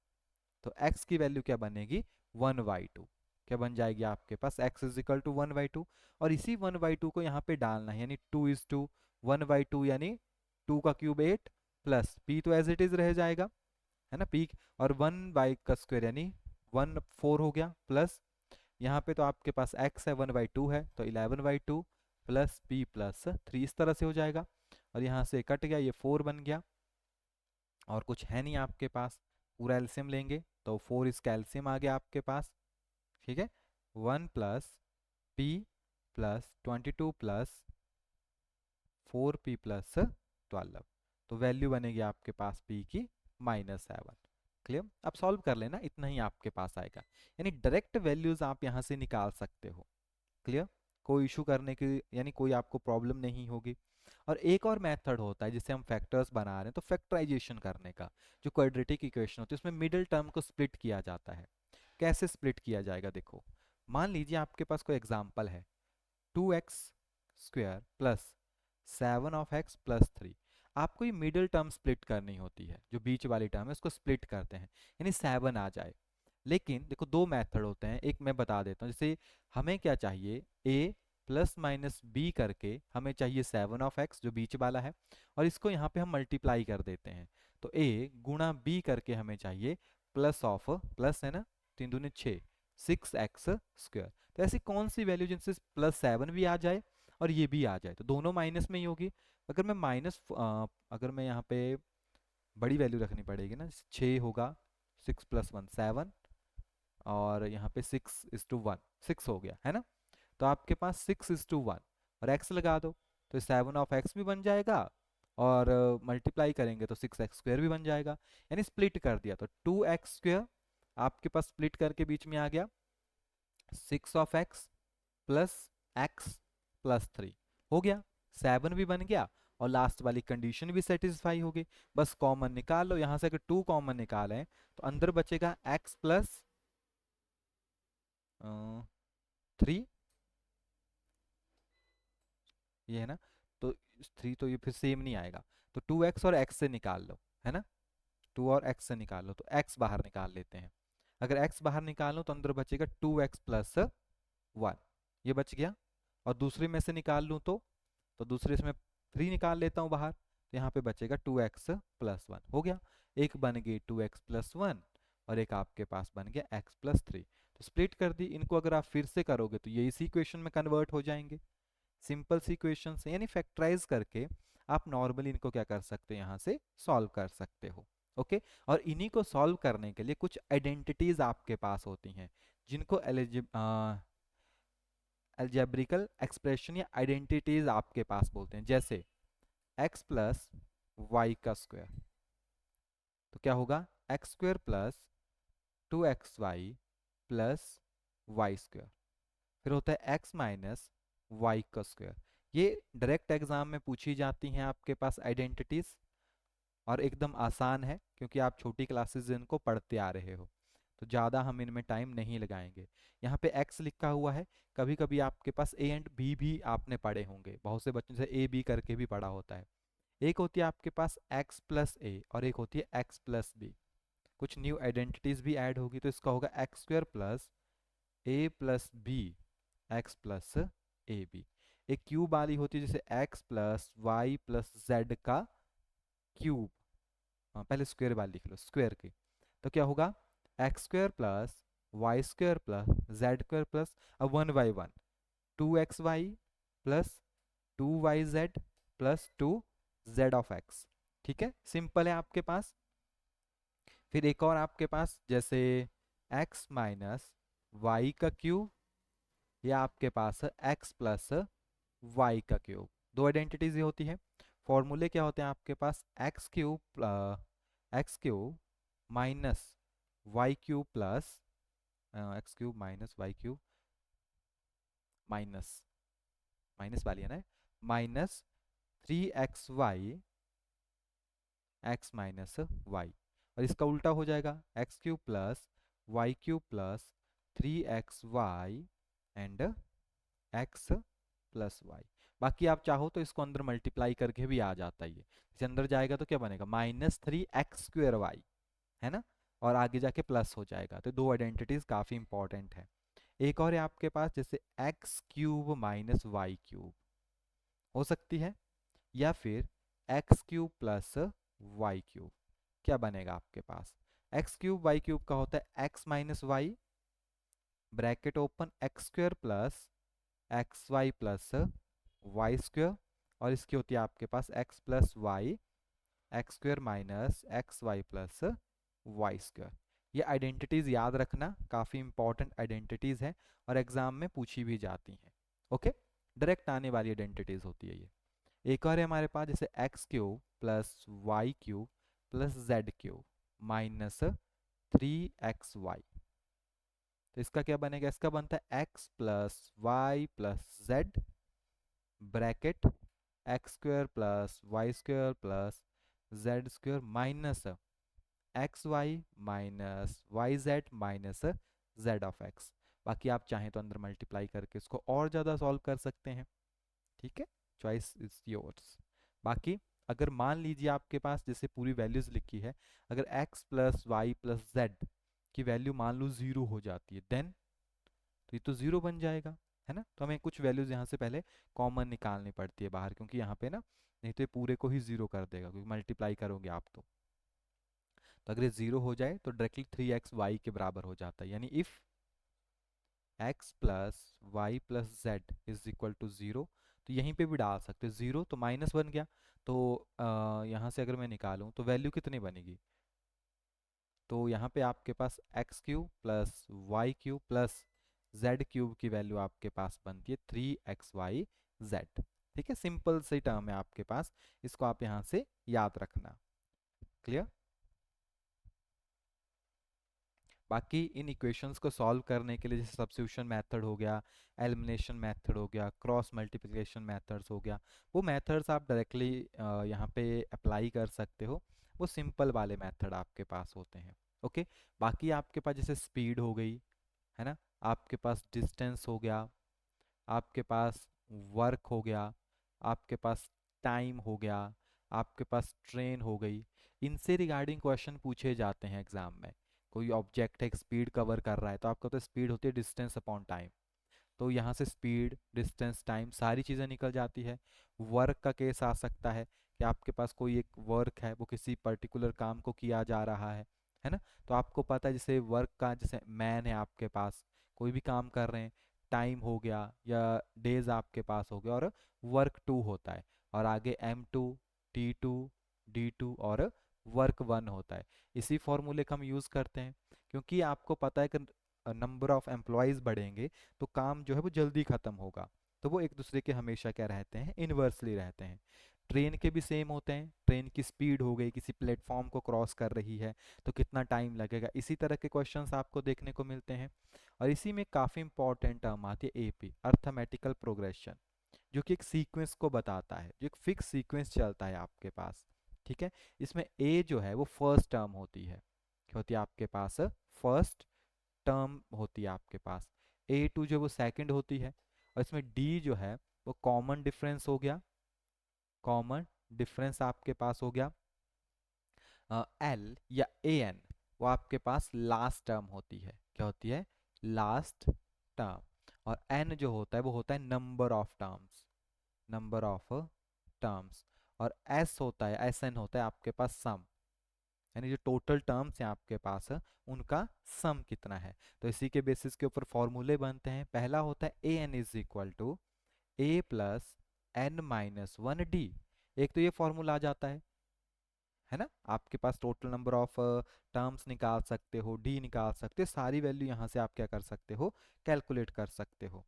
तो x की वैल्यू क्या बनेगी, 1/2। क्या बन जाएगी आपके पास, x इज इक्वल टू 1/2। और इसी 1/2 को यहाँ पे डालना है, यानी 2:1, 1/2 यानी 2 का क्यूब 8 प्लस p तो एज इट इज रह जाएगा, है ना, p, और 1 का स्क्वायर यानी 1/4 हो गया, प्लस यहाँ पे तो आपके पास x है 1/2 है, तो 11/2 प्लस p प्लस 3, इस तरह से हो जाएगा। और यहाँ से कट गया, ये 4 बन गया, और कुछ है नहीं आपके पास, पूरा एल्सियम लेंगे तो 4 इसका एल्सियम आ गया आपके पास। ठीक है, 1 plus P plus 22 plus 4p plus 12, तो वैल्यू बनेगी आपके पास p की -7। क्लियर, अब सॉल्व कर लेना, इतना ही आपके पास आएगा, यानी डायरेक्ट वैल्यूज आप यहाँ से निकाल सकते हो। क्लियर, कोई इशू करने की यानी कोई आपको प्रॉब्लम नहीं होगी। और एक और मेथड होता है जिससे हम फैक्टर्स बना रहे हैं, तो फैक्टराइजेशन करने का, जो क्वाड्रेटिक इक्वेशन होती है उसमें मिडिल टर्म को स्प्लिट किया जाता है। कैसे स्प्लिट किया जाएगा, देखो मान लीजिए आपके पास कोई एग्जांपल है, 2x square plus 7 of x plus 3। आपको ये मिडिल टर्म स्प्लिट करनी होती है, जो बीच वाली टर्म है उसको स्प्लिट करते हैं, यानी 7 आ जाए। लेकिन देखो दो मेथड होते हैं, एक मैं बता देता हूँ, जैसे हमें क्या चाहिए, a प्लस माइनस बी करके हमें चाहिए 7 ऑफ एक्स जो बीच वाला है, और इसको यहाँ पे हम मल्टीप्लाई कर देते हैं, तो a गुणा b करके हमें चाहिए प्लस ऑफ, प्लस है ना, 3 दूनी 6, 6x स्क्वायर। तो ऐसी कौन सी वैल्यू जिनसे +7 भी आ जाए और ये भी आ जाए, तो दोनों माइनस में ही होगी। अगर मैं अगर मैं यहाँ पे बड़ी वैल्यू रखनी पड़ेगी ना, 6 होगा, 6 + 1 7, और यहाँ पे 6:1, 6 हो गया, है ना। तो आपके पास 6:1 और x लगा दो, तो 7 ऑफ x भी बन जाएगा, और मल्टीप्लाई करेंगे तो 6x स्क्वायर भी बन जाएगा, यानी स्प्लिट कर दिया, तो 2x स्क्वायर आपके पास स्प्लिट करके बीच में आ गया, 6 of x प्लस x+3 हो गया, 7 भी बन गया और लास्ट वाली कंडीशन भी सेटिस्फाई हो गई। बस कॉमन निकाल लो, यहां से अगर 2 कॉमन निकालें तो अंदर बचेगा x+3, ये है ना। तो 3 तो ये फिर सेम नहीं आएगा, तो 2x और x से निकाल लो, है ना। 2 और x से निकाल लो, तो x बाहर निकाल लेते हैं। अगर x बाहर निकालो तो अंदर बचेगा 2x+1, ये बच गया। और दूसरे में से निकाल लूँ तो दूसरे से मैं 3 निकाल लेता हूँ बाहर, तो यहाँ पे बचेगा 2x+1, हो गया। एक बन गई 2x+1 और एक आपके पास बन गया x+3। तो स्प्लिट कर दी इनको, अगर आप फिर से करोगे तो ये इसी इक्वेशन में कन्वर्ट हो जाएंगे। सिंपल सी इक्वेशन से, यानी फैक्टराइज करके आप नॉर्मली इनको क्या कर सकते हो, यहाँ से सॉल्व कर सकते हो। ओके, और इन्हीं को सॉल्व करने के लिए कुछ आइडेंटिटीज आपके पास होती हैं, जिनको अलजेब्रिकल एक्सप्रेशन या आइडेंटिटीज आपके पास बोलते हैं। जैसे x+y², तो क्या होगा, x² + 2xy + y²। फिर होता है x-y²। ये डायरेक्ट एग्जाम में पूछी जाती हैं आपके पास आइडेंटिटीज, और एकदम आसान है क्योंकि आप छोटी क्लासेस इनको पढ़ते आ रहे हो, तो ज़्यादा हम इनमें टाइम नहीं लगाएंगे। यहाँ पे x लिखा हुआ है, कभी कभी आपके पास a एंड b भी आपने पढ़े होंगे, बहुत से बच्चों से a b करके भी पढ़ा होता है। एक होती है आपके पास x+a और एक होती है x+b। कुछ न्यू आइडेंटिटीज भी ऐड होगी, तो इसका होगा x² + a+b x+ab। एक क्यूब वाली होती है जैसे x+y+z का क्यूब। हाँ, पहले स्क्वायर वाली लिख लो, स्क्वायर की। तो क्या होगा, x² + y² + z², अब 1/1, 2xy + 2yz + 2z(x). ठीक है, सिंपल है आपके पास। फिर एक और आपके पास जैसे x-y², या आपके पास x+y²। दो आइडेंटिटीज ये होती है। फॉर्मूले क्या होते हैं आपके पास, x³ - y³ माइनस, माइनस वाली है ना, -3xy x-y। और इसका उल्टा हो जाएगा, x³ + y³ + 3xy and x+y। बाकी आप चाहो तो इसको अंदर मल्टीप्लाई करके भी आ जाता है, ये इसे अंदर जाएगा तो क्या बनेगा, -3x²y, है ना, और आगे जाके प्लस हो जाएगा। तो दो आइडेंटिटीज काफी इंपॉर्टेंट है। एक और है आपके पास जैसे x³ - y³ हो सकती है, या फिर x³ + y³। क्या बनेगा आपके पास, x³ का होता है x-y, bracket open, x² + xy + y², और इसकी होती है आपके पास x+y x² - xy + y²। ये आइडेंटिटीज याद रखना, काफ़ी इंपॉर्टेंट आइडेंटिटीज है और एग्जाम में पूछी भी जाती हैं। ओके, डायरेक्ट आने वाली आइडेंटिटीज होती है ये। एक और है हमारे पास जैसे x³ + y³ + z³ -3xy। तो इसका क्या बनेगा, इसका बनता है x+y + z, bracket x² + y² + z² -xy -yz z(x). बाकी आप चाहें तो अंदर मल्टीप्लाई करके इसको और ज़्यादा सॉल्व कर सकते हैं। ठीक है, चॉइस इज योर्स। बाकी अगर मान लीजिए आपके पास जैसे पूरी वैल्यूज लिखी है, अगर x+y+z की वैल्यू मान लो 0 हो जाती है, देन तो ये तो 0 बन जाएगा, है ना। तो हमें कुछ वैल्यूज यहाँ से पहले कॉमन निकालनी पड़ती है बाहर, क्योंकि यहाँ पे ना, नहीं तो ये पूरे को ही 0 कर देगा, क्योंकि मल्टीप्लाई करोगे आप तो अगर ये 0 हो जाए तो डायरेक्टली 3xy के बराबर हो जाता है। यानी इफ x+y+z = 0, तो यहीं पे भी डाल सकते हो 0, तो माइनस बन गया। तो यहाँ से अगर मैं निकालूं तो वैल्यू कितनी बनेगी, तो यहाँ पे आपके पास x³ + y³ + z³ की वैल्यू आपके पास बनती है 3xyz। ठीक है, सिंपल सी टर्म है आपके पास, इसको आप यहाँ से याद रखना। क्लियर। बाकी इन इक्वेशंस को सॉल्व करने के लिए जैसे सब्स्टिट्यूशन मेथड हो गया, एलिमिनेशन मेथड हो गया, क्रॉस मल्टीप्लिकेशन मेथड्स हो गया, वो मेथड्स आप डायरेक्टली यहाँ पे अप्लाई कर सकते हो। वो सिंपल वाले मेथड आपके पास होते हैं। ओके, बाकी आपके पास जैसे स्पीड हो गई, है ना, आपके पास डिस्टेंस हो गया, आपके पास वर्क हो गया, आपके पास टाइम हो गया, आपके पास ट्रेन हो गई, इनसे रिगार्डिंग क्वेश्चन पूछे जाते हैं एग्जाम में। कोई ऑब्जेक्ट है, स्पीड कवर कर रहा है, तो आपका तो स्पीड होती है डिस्टेंस अपॉन टाइम, तो यहाँ से स्पीड, डिस्टेंस, टाइम सारी चीज़ें निकल जाती है। वर्क का केस आ सकता है कि आपके पास कोई एक वर्क है, वो किसी पर्टिकुलर काम को किया जा रहा है ना, तो आपको पता है जैसे वर्क का, जैसे मैन है आपके पास, कोई भी काम कर रहे हैं, टाइम हो गया या डेज आपके पास हो गया, और वर्क टू होता है, और आगे M2, T2, D2 और वर्क वन होता है। इसी फॉर्मूले का हम यूज़ करते हैं, क्योंकि आपको पता है कि नंबर ऑफ एम्प्लॉयज़ बढ़ेंगे तो काम जो है वो जल्दी ख़त्म होगा, तो वो एक दूसरे के हमेशा क्या रहते हैं, इन्वर्सली रहते हैं। ट्रेन के भी सेम होते हैं, ट्रेन की स्पीड हो गई, किसी प्लेटफॉर्म को क्रॉस कर रही है तो कितना टाइम लगेगा, इसी तरह के क्वेश्चंस आपको देखने को मिलते हैं। और इसी में काफ़ी इंपॉर्टेंट टर्म आती है AP, अर्थमेटिकल प्रोग्रेशन, जो कि एक सीक्वेंस को बताता है, जो एक फिक्स सीक्वेंस चलता है आपके पास। ठीक है, इसमें A जो है वो फर्स्ट टर्म होती है, क्या होती है आपके पास, फर्स्ट टर्म होती है आपके पास। A2 जो वो सेकंड होती है, और इसमें D जो है वो कॉमन डिफरेंस हो गया, कॉमन डिफरेंस आपके पास हो गया। L या AN वो आपके पास लास्ट टर्म होती है, क्या होती है, लास्ट टर्म। और N जो होता है वो होता है number of terms, number of terms. और S होता है, SN होता है आपके पास सम, यानी जो टोटल टर्म्स हैं आपके पास उनका सम कितना है। तो इसी के बेसिस के ऊपर फॉर्मूले बनते हैं। पहला होता है AN is equal to A plus N-1D। एक तो ये फॉर्मूला आ जाता है ना, आपके पास टोटल नंबर ऑफ टर्म्स निकाल सकते हो, D निकाल सकते हो, सारी वैल्यू यहाँ से आप क्या कर सकते हो, कैलकुलेट कर सकते हो।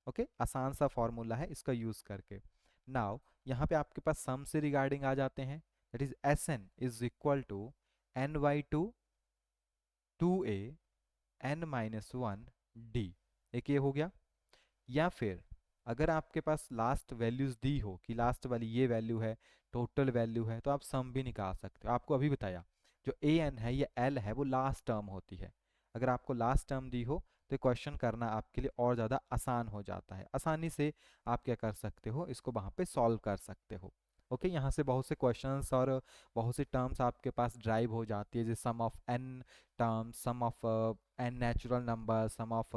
ओके, आसान सा फॉर्मूला है, इसका यूज करके। नाउ यहाँ पे आपके पास सम से रिगार्डिंग आ जाते हैं, that is SN is equal to N/2 2A N-1D। एक ये हो गया। या फिर अगर आपके पास लास्ट वैल्यूज दी हो कि लास्ट वाली ये वैल्यू है, टोटल वैल्यू है, तो आप सम भी निकाल सकते हो। आपको अभी बताया जो AN है या L है वो लास्ट टर्म होती है। अगर आपको लास्ट टर्म दी हो तो क्वेश्चन करना आपके लिए और ज़्यादा आसान हो जाता है, आसानी से आप क्या कर सकते हो, इसको वहाँ पे सॉल्व कर सकते हो। ओके, यहाँ से बहुत से क्वेश्चंस और बहुत सी टर्म्स आपके पास ड्राइव हो जाती है, जैसे sum of n terms, sum of n natural number, sum of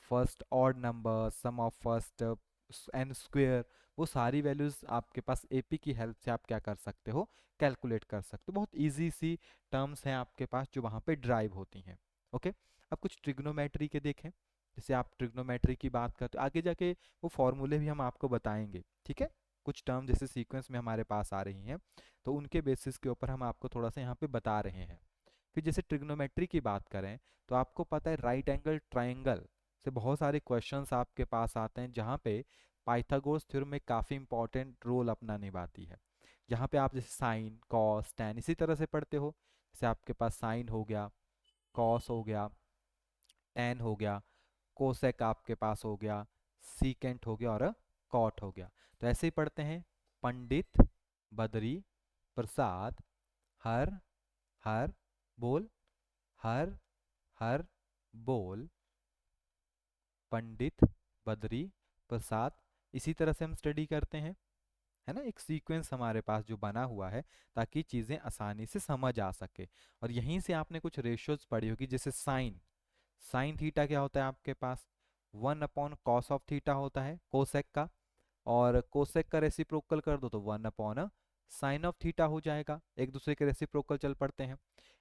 first odd number, sum of first n square, वो सारी वैल्यूज आपके पास AP की हेल्प से आप क्या कर सकते हो, कैलकुलेट कर सकते हो। बहुत इजी सी टर्म्स हैं आपके पास जो वहाँ पे ड्राइव होती हैं। ओके, अब कुछ ट्रिग्नोमेट्री के देखें। जैसे आप ट्रिग्नोमेट्री की बात करते हो, आगे जाके वो फॉर्मूले भी हम आपको बताएंगे। ठीक है, कुछ टर्म जैसे सीक्वेंस में हमारे पास आ रही हैं तो उनके बेसिस के ऊपर हम आपको थोड़ा सा यहाँ पे बता रहे हैं। फिर जैसे ट्रिग्नोमेट्री की बात करें तो आपको पता है राइट एंगल ट्रायंगल से बहुत सारे क्वेश्चंस आपके पास आते हैं, जहाँ पे पाइथागोरस थ्योरम में काफ़ी इंपॉर्टेंट रोल अपना निभाती है। जहाँ पे आप जैसे साइन, कॉस, टैन इसी तरह से पढ़ते हो, जैसे आपके पास साइन हो गया, कॉस हो गया, टैन हो गया, कोसेक आपके पास हो गया, सीकेंट हो गया और कॉट हो गया। तो ऐसे ही पढ़ते हैं, पंडित बद्री प्रसाद हर हर बोल, हर हर बोल, पंडित बद्री प्रसाद। इसी तरह से हम स्टडी करते हैं, है ना, एक सीक्वेंस हमारे पास जो बना हुआ है ताकि चीज़ें आसानी से समझ आ सके। और यहीं से आपने कुछ रेशियोज पढ़ी होगी, जैसे साइन, साइन थीटा क्या होता है आपके पास, 1/cos ऑफ थीटा होता है कोसेक का, और कोसेक का रेसिप्रोकल कर दो तो 1/sin ऑफ थीटा हो जाएगा, एक दूसरे के रेसिप्रोकल चल पड़ते हैं।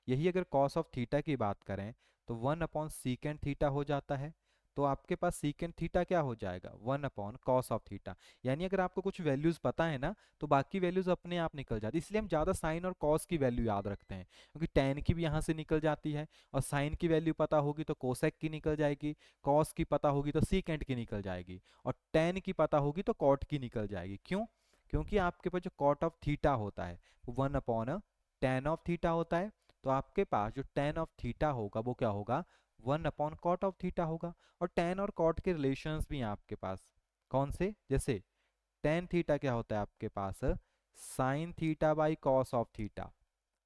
यही अगर कॉस ऑफ थीटा की बात करें तो 1/सीकेंट थीटा हो जाता है, तो आपके पास सीकेंट थीटा क्या हो जाएगा, 1/cos ऑफ थीटा। यानी अगर आपको कुछ वैल्यूज पता है ना तो बाकी वैल्यूज अपने आप निकल जाती है, इसलिए हम ज़्यादा साइन और कॉस की वैल्यू याद रखते हैं, क्योंकि टैन की भी यहाँ से निकल जाती है, और साइन की वैल्यू पता होगी तो कोसेक की निकल जाएगी, कॉस की पता होगी तो सीकेंट की निकल जाएगी, और टैन की पता होगी तो कॉट की निकल जाएगी। क्यों? क्योंकि आपके पास जो कॉट ऑफ थीटा होता है वो 1/tan ऑफ थीटा होता है, तो आपके पास जो tan ऑफ थीटा होगा वो क्या होगा, 1/cot ऑफ थीटा होगा। और tan और cot के रिलेशंस भी हैं आपके पास, कौन से, जैसे tan थीटा क्या होता है आपके पास, sin theta by cos of theta,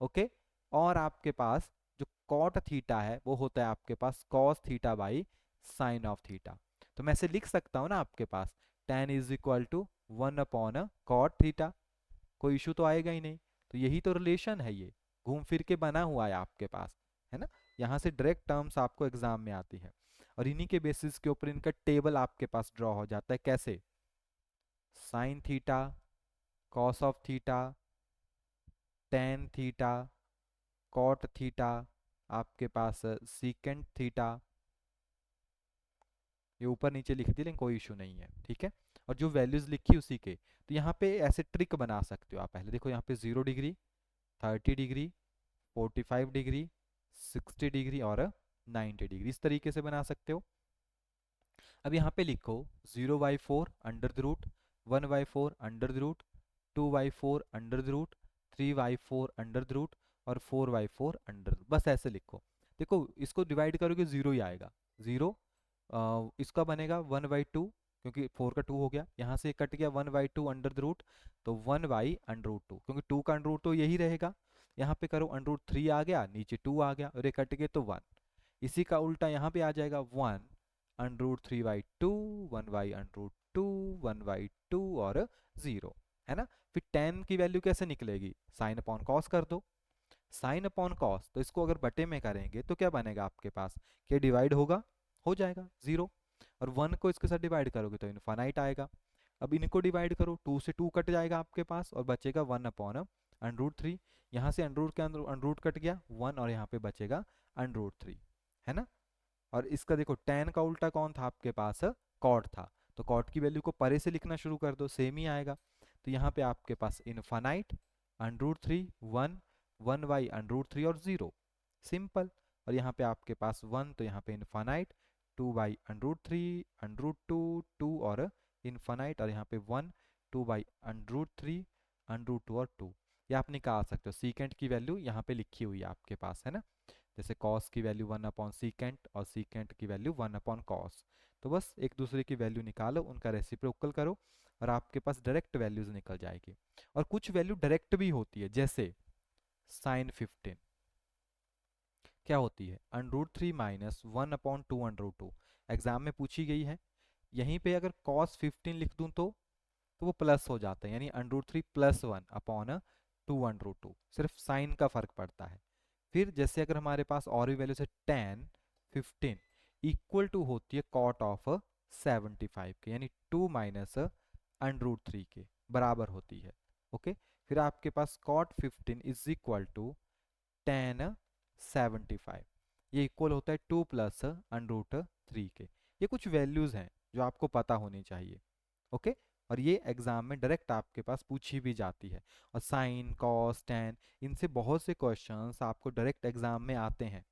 okay. और आपके पास जो cot थीटा है वो होता है आपके पास cos theta by sin of theta. तो मैं ऐसे लिख सकता हूँ ना आपके पास, tan is equal to 1/cot theta, कोई इशू तो आएगा ही नहीं। तो यही तो रिलेशन है, ये घूम फिर के बना हुआ है आपके पास, है ना। यहाँ से डायरेक्ट टर्म्स आपको एग्जाम में आती है और इन्हीं के बेसिस के ऊपर इनका टेबल आपके पास ड्रॉ हो जाता है। कैसे, sine theta, cos of theta, tan theta, cot theta, आपके पास सीकेंट थीटा, ये ऊपर नीचे लिख दिए लेकिन कोई इशू नहीं है, ठीक है। और जो वैल्यूज लिखी उसी के, तो यहाँ पे ऐसे ट्रिक बना सकते हो आप। पहले देखो यहाँ पे 0 डिग्री, 30 डिग्री, 45 डिग्री, 60 डिग्री और 90 डिग्री, इस तरीके से बना सकते हो। अब यहाँ पे लिखो 0/4 under the root, 1/4 under the root, 2/4 under the root, 3/4 under the root और 4/4 अंडर, बस ऐसे लिखो। देखो इसको डिवाइड करोगे जीरो ही आएगा, जीरो। इसका बनेगा 1/2, क्योंकि 4 का 2 हो गया, यहाँ से कट गया 1/2 अंडर द रूट, तो 1/√2, क्योंकि 2 का अंडर रूट तो यही रहेगा। यहाँ पे करो √3 आ गया, नीचे 2 आ गया और ये कट गए तो 1। इसी का उल्टा यहाँ पे आ जाएगा 1√3/2, 1/√2, 1/2 और 0, है ना। फिर tan की वैल्यू कैसे निकलेगी, साइन अपॉन कॉस कर दो, साइन अपॉन कॉस, तो इसको अगर बटे में करेंगे तो क्या बनेगा आपके पास, के डिवाइड होगा, हो जाएगा 0, और 1 को इसके साथ डिवाइड करोगे तो इनफाइनाइट आएगा। अब इनको डिवाइड करो, 2 से 2 कट जाएगा आपके पास और बचेगा 1/√3, यहाँ से अंडर रूट के अंदर अंडर रूट कट गया 1 और यहाँ पे बचेगा √3, है ना। और इसका देखो tan का उल्टा कौन था आपके पास, cot था, तो cot की वैल्यू को परे से लिखना शुरू कर दो, सेम ही आएगा। तो यहाँ पे आपके पास इनफाइनाइट, √3, 1, 1/√3 और 0, सिंपल। और यहाँ पे आपके पास 1, तो यहाँ पे इनफाइनाइट, 2/√3, √2, 2 और इनफाइनाइट, और यहाँ पे 1, 2/√3, √2 और 2। ये आप निकाल सकते हो, सीकेंट की वैल्यू यहाँ पे लिखी हुई है आपके पास, है ना। जैसे cos की वैल्यू 1/सीकेंट और सीकेंट की वैल्यू 1/cos, तो बस एक दूसरे की वैल्यू निकालो, उनका रेसिप्रोकल करो और आपके पास डायरेक्ट वैल्यूज निकल जाएगी। और कुछ वैल्यू डायरेक्ट भी होती है, जैसे sin 15 क्या होती है, √3 माइनस 1/2 एग्जाम में पूछी गई है। यहीं पे अगर cos 15 लिख दूं तो वो प्लस हो जाता है, यानी √3 + 1/2, सिर्फ साइन का फर्क पड़ता है। फिर जैसे अगर हमारे पास और भी वैल्यू से tan 15 इक्वल टू होती है cot ऑफ 75 के, यानी 2 माइनस √3 के बराबर होती है, ओके। फिर आपके पास cot 15 is equal to tan 75, ये इक्वल होता है 2 + √3 के। ये कुछ वैल्यूज हैं जो आपको पता होनी चाहिए, ओके। और ये एग्जाम में डायरेक्ट आपके पास पूछी भी जाती है। और साइन, कॉस, टैन, इनसे बहुत से क्वेश्चंस आपको डायरेक्ट एग्जाम में आते हैं,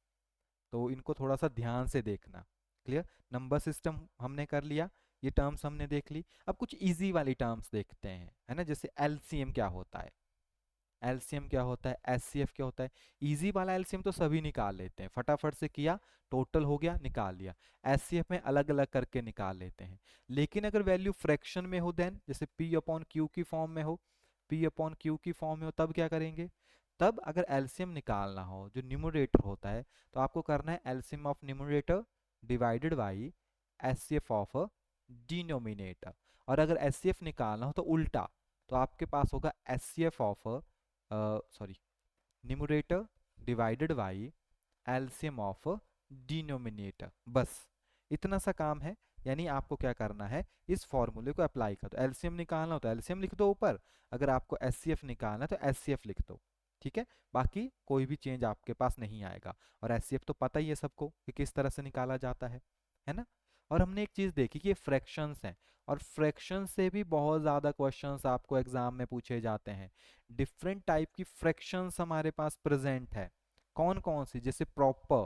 तो इनको थोड़ा सा ध्यान से देखना। क्लियर, नंबर सिस्टम हमने कर लिया, ये टर्म्स हमने देख ली। अब कुछ इजी वाली टर्म्स देखते हैं, है ना। जैसे एलसीएम क्या होता है, एलसीएम क्या होता है, एचसीएफ क्या होता है। इजी वाला एलसीएम तो सभी निकाल लेते हैं, फटाफट से किया, टोटल हो गया, निकाल लिया। एचसीएफ में अलग अलग करके निकाल लेते हैं। लेकिन अगर वैल्यू फ्रैक्शन में हो, देन जैसे P/Q की फॉर्म में हो, P/Q की फॉर्म में हो, तब क्या करेंगे, तब अगर एलसीएम निकालना हो जो न्यूमरेटर होता है, तो आपको करना है LCM of numerator divided by HCF of denominator. और अगर एचसीएफ निकालना हो तो उल्टा, तो आपके पास होगा HCF of numerator divided by LCM of denominator, बस इतना सा काम है। यानी आपको क्या करना है, इस फॉर्मूले को अप्लाई कर दो। एलसीएम निकालना हो तो एलसीएम लिख दो ऊपर, अगर आपको एचसीएफ निकालना है तो एचसीएफ लिख दो, ठीक है। बाकी कोई भी चेंज आपके पास नहीं आएगा। और एचसीएफ तो पता ही है सबको कि किस तरह से निकाला जाता है ना। और हमने एक चीज देखी कि ये फ्रैक्शंस हैं, और फ्रैक्शन से भी बहुत ज़्यादा क्वेश्चंस आपको एग्जाम में पूछे जाते हैं। डिफरेंट टाइप की फ्रैक्शंस हमारे पास प्रेजेंट है, कौन कौन सी, जैसे proper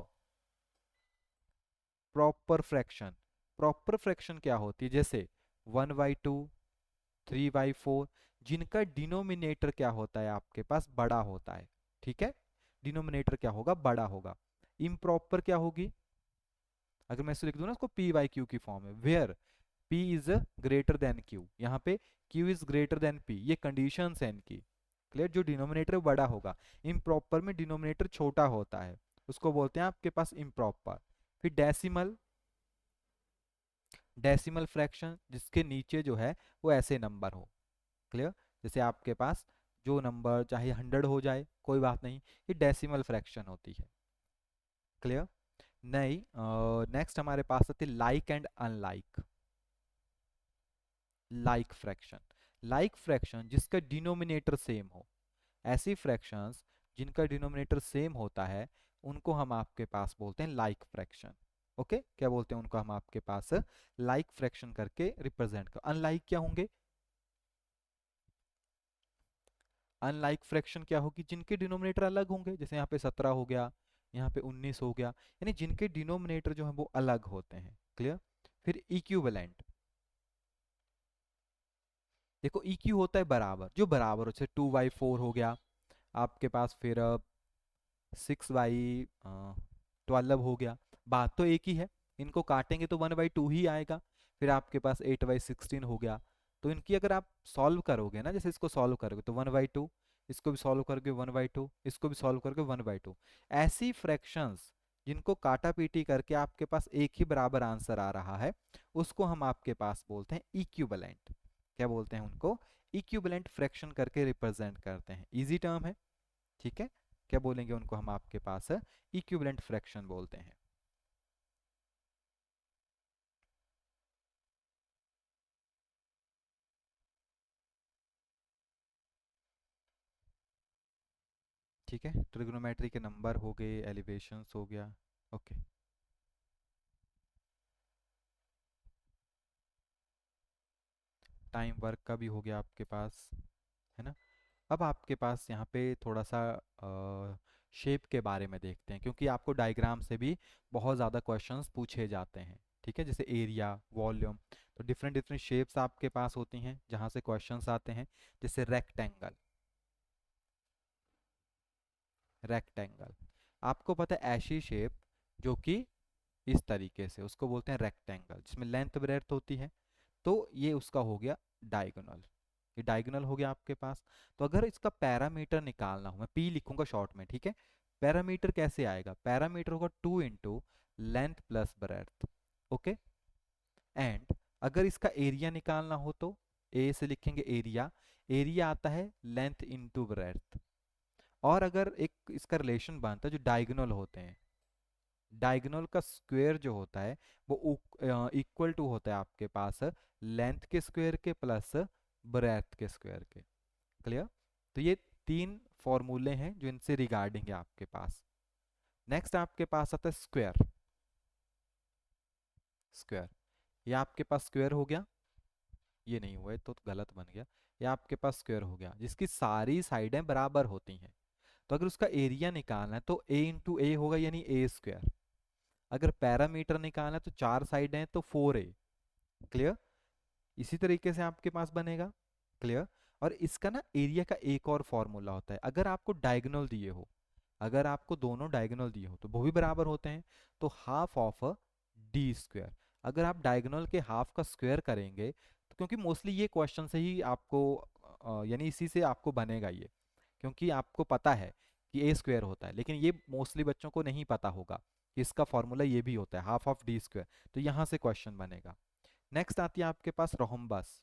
proper fraction. Proper fraction क्या होती है, जैसे 1/2, 3/4, जिनका डिनोमिनेटर क्या होता है आपके पास, बड़ा होता है, ठीक है। डिनोमिनेटर क्या होगा, बड़ा होगा। इम्प्रॉपर क्या होगी, अगर मैं इसे लिख दूं ना, उसको पी बाई क्यू की फॉर्म है, where P is greater than Q, यहाँ पे Q is greater than P, ये कंडीशंस है इनकी। क्लियर, जो डिनोमिनेटर बड़ा होगा, इम्प्रॉपर में डिनोमिनेटर छोटा होता है, उसको बोलते हैं आपके पास इम्प्रॉपर। फिर डेसिमल, डेसिमल फ्रैक्शन जिसके नीचे जो है वो ऐसे नंबर हो। क्लियर, जैसे आपके पास जो नंबर चाहे 100 हो जाए कोई बात नहीं, ये डेसिमल फ्रैक्शन होती है। क्लियर, नहीं, नेक्स्ट हमारे पास आती है like and unlike. Like fraction, like fraction जिसका डिनोमिनेटर सेम हो, ऐसी फ्रैक्शंस जिनका डिनोमिनेटर सेम होता है उनको हम आपके पास बोलते हैं लाइक फ्रैक्शन। ओके, क्या बोलते हैं उनको हम आपके पास, लाइक फ्रैक्शन करके रिप्रेजेंट कर। अनलाइक क्या होंगे, अनलाइक फ्रैक्शन क्या होगी, जिनके डिनोमिनेटर अलग होंगे, जैसे यहाँ पे 17 हो गया, यहाँ पे 19 हो गया, यानी जिनके डिनोमिनेटर जो है वो अलग होते हैं। क्लियर, फिर इक्विवेलेंट, देखो इक्यू होता है बराबर, जो बराबर हो, जैसे 2/4 हो गया आपके पास, फिर 6/12 हो गया, बात तो एक ही है, इनको काटेंगे तो 1/2 ही आएगा। फिर आपके पास 8/16 हो गया, तो इनकी अगर आप सॉल्व करोगे ना, जैसे इसको सॉल्व करोगे तो 1/2, इसको भी सॉल्व करके 1/2, इसको भी सॉल्व करके 1/2। ऐसी फ्रैक्शंस जिनको काटा पीटी करके आपके पास एक ही बराबर आंसर आ रहा है, उसको हम आपके पास बोलते हैं इक्विवेलेंट। क्या बोलते हैं उनको, इक्विवेलेंट फ्रैक्शन करके रिप्रेजेंट करते हैं। इजी टर्म है, ठीक है। क्या बोलेंगे उनको हम आपके पास, इक्विवेलेंट फ्रैक्शन बोलते हैं। ठीक है, ट्रिग्नोमेट्री के नंबर हो गए, एलिवेशंस हो गया। ओके, टाइम वर्क का भी हो गया आपके पास, है ना। अब आपके पास यहाँ पे थोड़ा सा शेप के बारे में देखते हैं, क्योंकि आपको डायग्राम से भी बहुत ज़्यादा क्वेश्चंस पूछे जाते हैं। ठीक है, जैसे एरिया, वॉल्यूम, तो डिफरेंट डिफरेंट शेप्स आपके पास होती हैं जहाँ से क्वेश्चंस आते हैं। जैसे रेक्टेंगल, रेक्टेंगल आपको पता है ऐसी शेप जो कि इस तरीके से, उसको बोलते हैं रेक्टेंगल, जिसमें लेंथ ब्रेड्थ होती है। तो ये उसका हो गया डायगोनल, ये डायगोनल हो गया आपके पास। तो अगर इसका पैरामीटर निकालना हो, मैं पी लिखूंगा शॉर्ट में, ठीक है। पैरामीटर कैसे आएगा, पैरामीटर होगा 2 × length plus breadth. Okay, and अगर इसका एरिया निकालना हो तो ए से लिखेंगे एरिया, एरिया आता है लेंथ इंटू ब्रेड्थ। और अगर एक इसका रिलेशन बनता है जो डायगोनल होते हैं, डायगोनल का स्क्वायर जो होता है वो इक्वल टू होता है आपके पास लेंथ के स्क्वायर के प्लस ब्रेथ के स्क्वायर के। क्लियर, तो ये तीन फॉर्मूले हैं जो इनसे रिगार्डिंग है आपके पास। नेक्स्ट आपके पास आता है स्क्वायर, स्क्वायर, ये आपके पास स्क्वायर हो गया, ये नहीं हुआ है तो गलत बन गया, ये आपके पास स्क्वायर हो गया जिसकी सारी साइडें बराबर होती हैं। तो अगर उसका एरिया निकालना है तो a इंटू ए होगा, यानी ए स्क्वायर। अगर पैरामीटर निकालना है तो चार साइड हैं तो 4a। क्लियर, इसी तरीके से आपके पास बनेगा। क्लियर, और इसका ना एरिया का एक और फॉर्मूला होता है, अगर आपको डायगोनल दिए हो, अगर आपको दोनों डायगोनल दिए हो तो वो भी बराबर होते हैं, तो हाफ ऑफ डी स्क्वायर। अगर आप डायगोनल के हाफ का स्क्वायर करेंगे तो, क्योंकि मोस्टली ये क्वेश्चन से ही आपको यानी इसी से आपको बनेगा ये, क्योंकि आपको पता है कि ए स्क्वायर होता है, लेकिन ये मोस्टली बच्चों को नहीं पता होगा कि इसका फॉर्मूला ये भी होता है हाफ ऑफ डी स्क्वायर, तो यहाँ से क्वेश्चन बनेगा। नेक्स्ट आती है आपके पास रोहम्बस,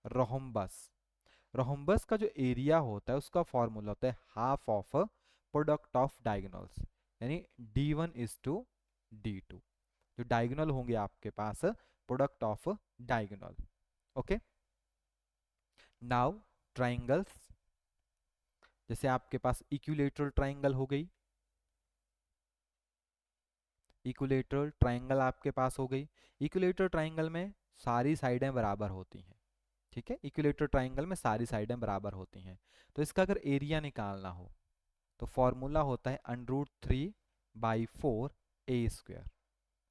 रोहम्बस, रोहम्बस का जो एरिया होता है उसका फॉर्मूला होता है half of product of diagonals, यानी d1:d2, जो डायगोनल होंगे आपके पास product of diagonal. Okay, now triangles, जैसे आपके पास इक्विलेटरल ट्राइंगल हो गई, इक्विलेटरल ट्राइंगल आपके पास हो गई। इक्विलेटरल ट्राइंगल में सारी साइडें बराबर होती हैं, ठीक है, इक्विलेटरल ट्राइंगल में सारी साइडें बराबर होती हैं। तो इसका अगर एरिया निकालना हो तो फॉर्मूला होता है √3/4 a²,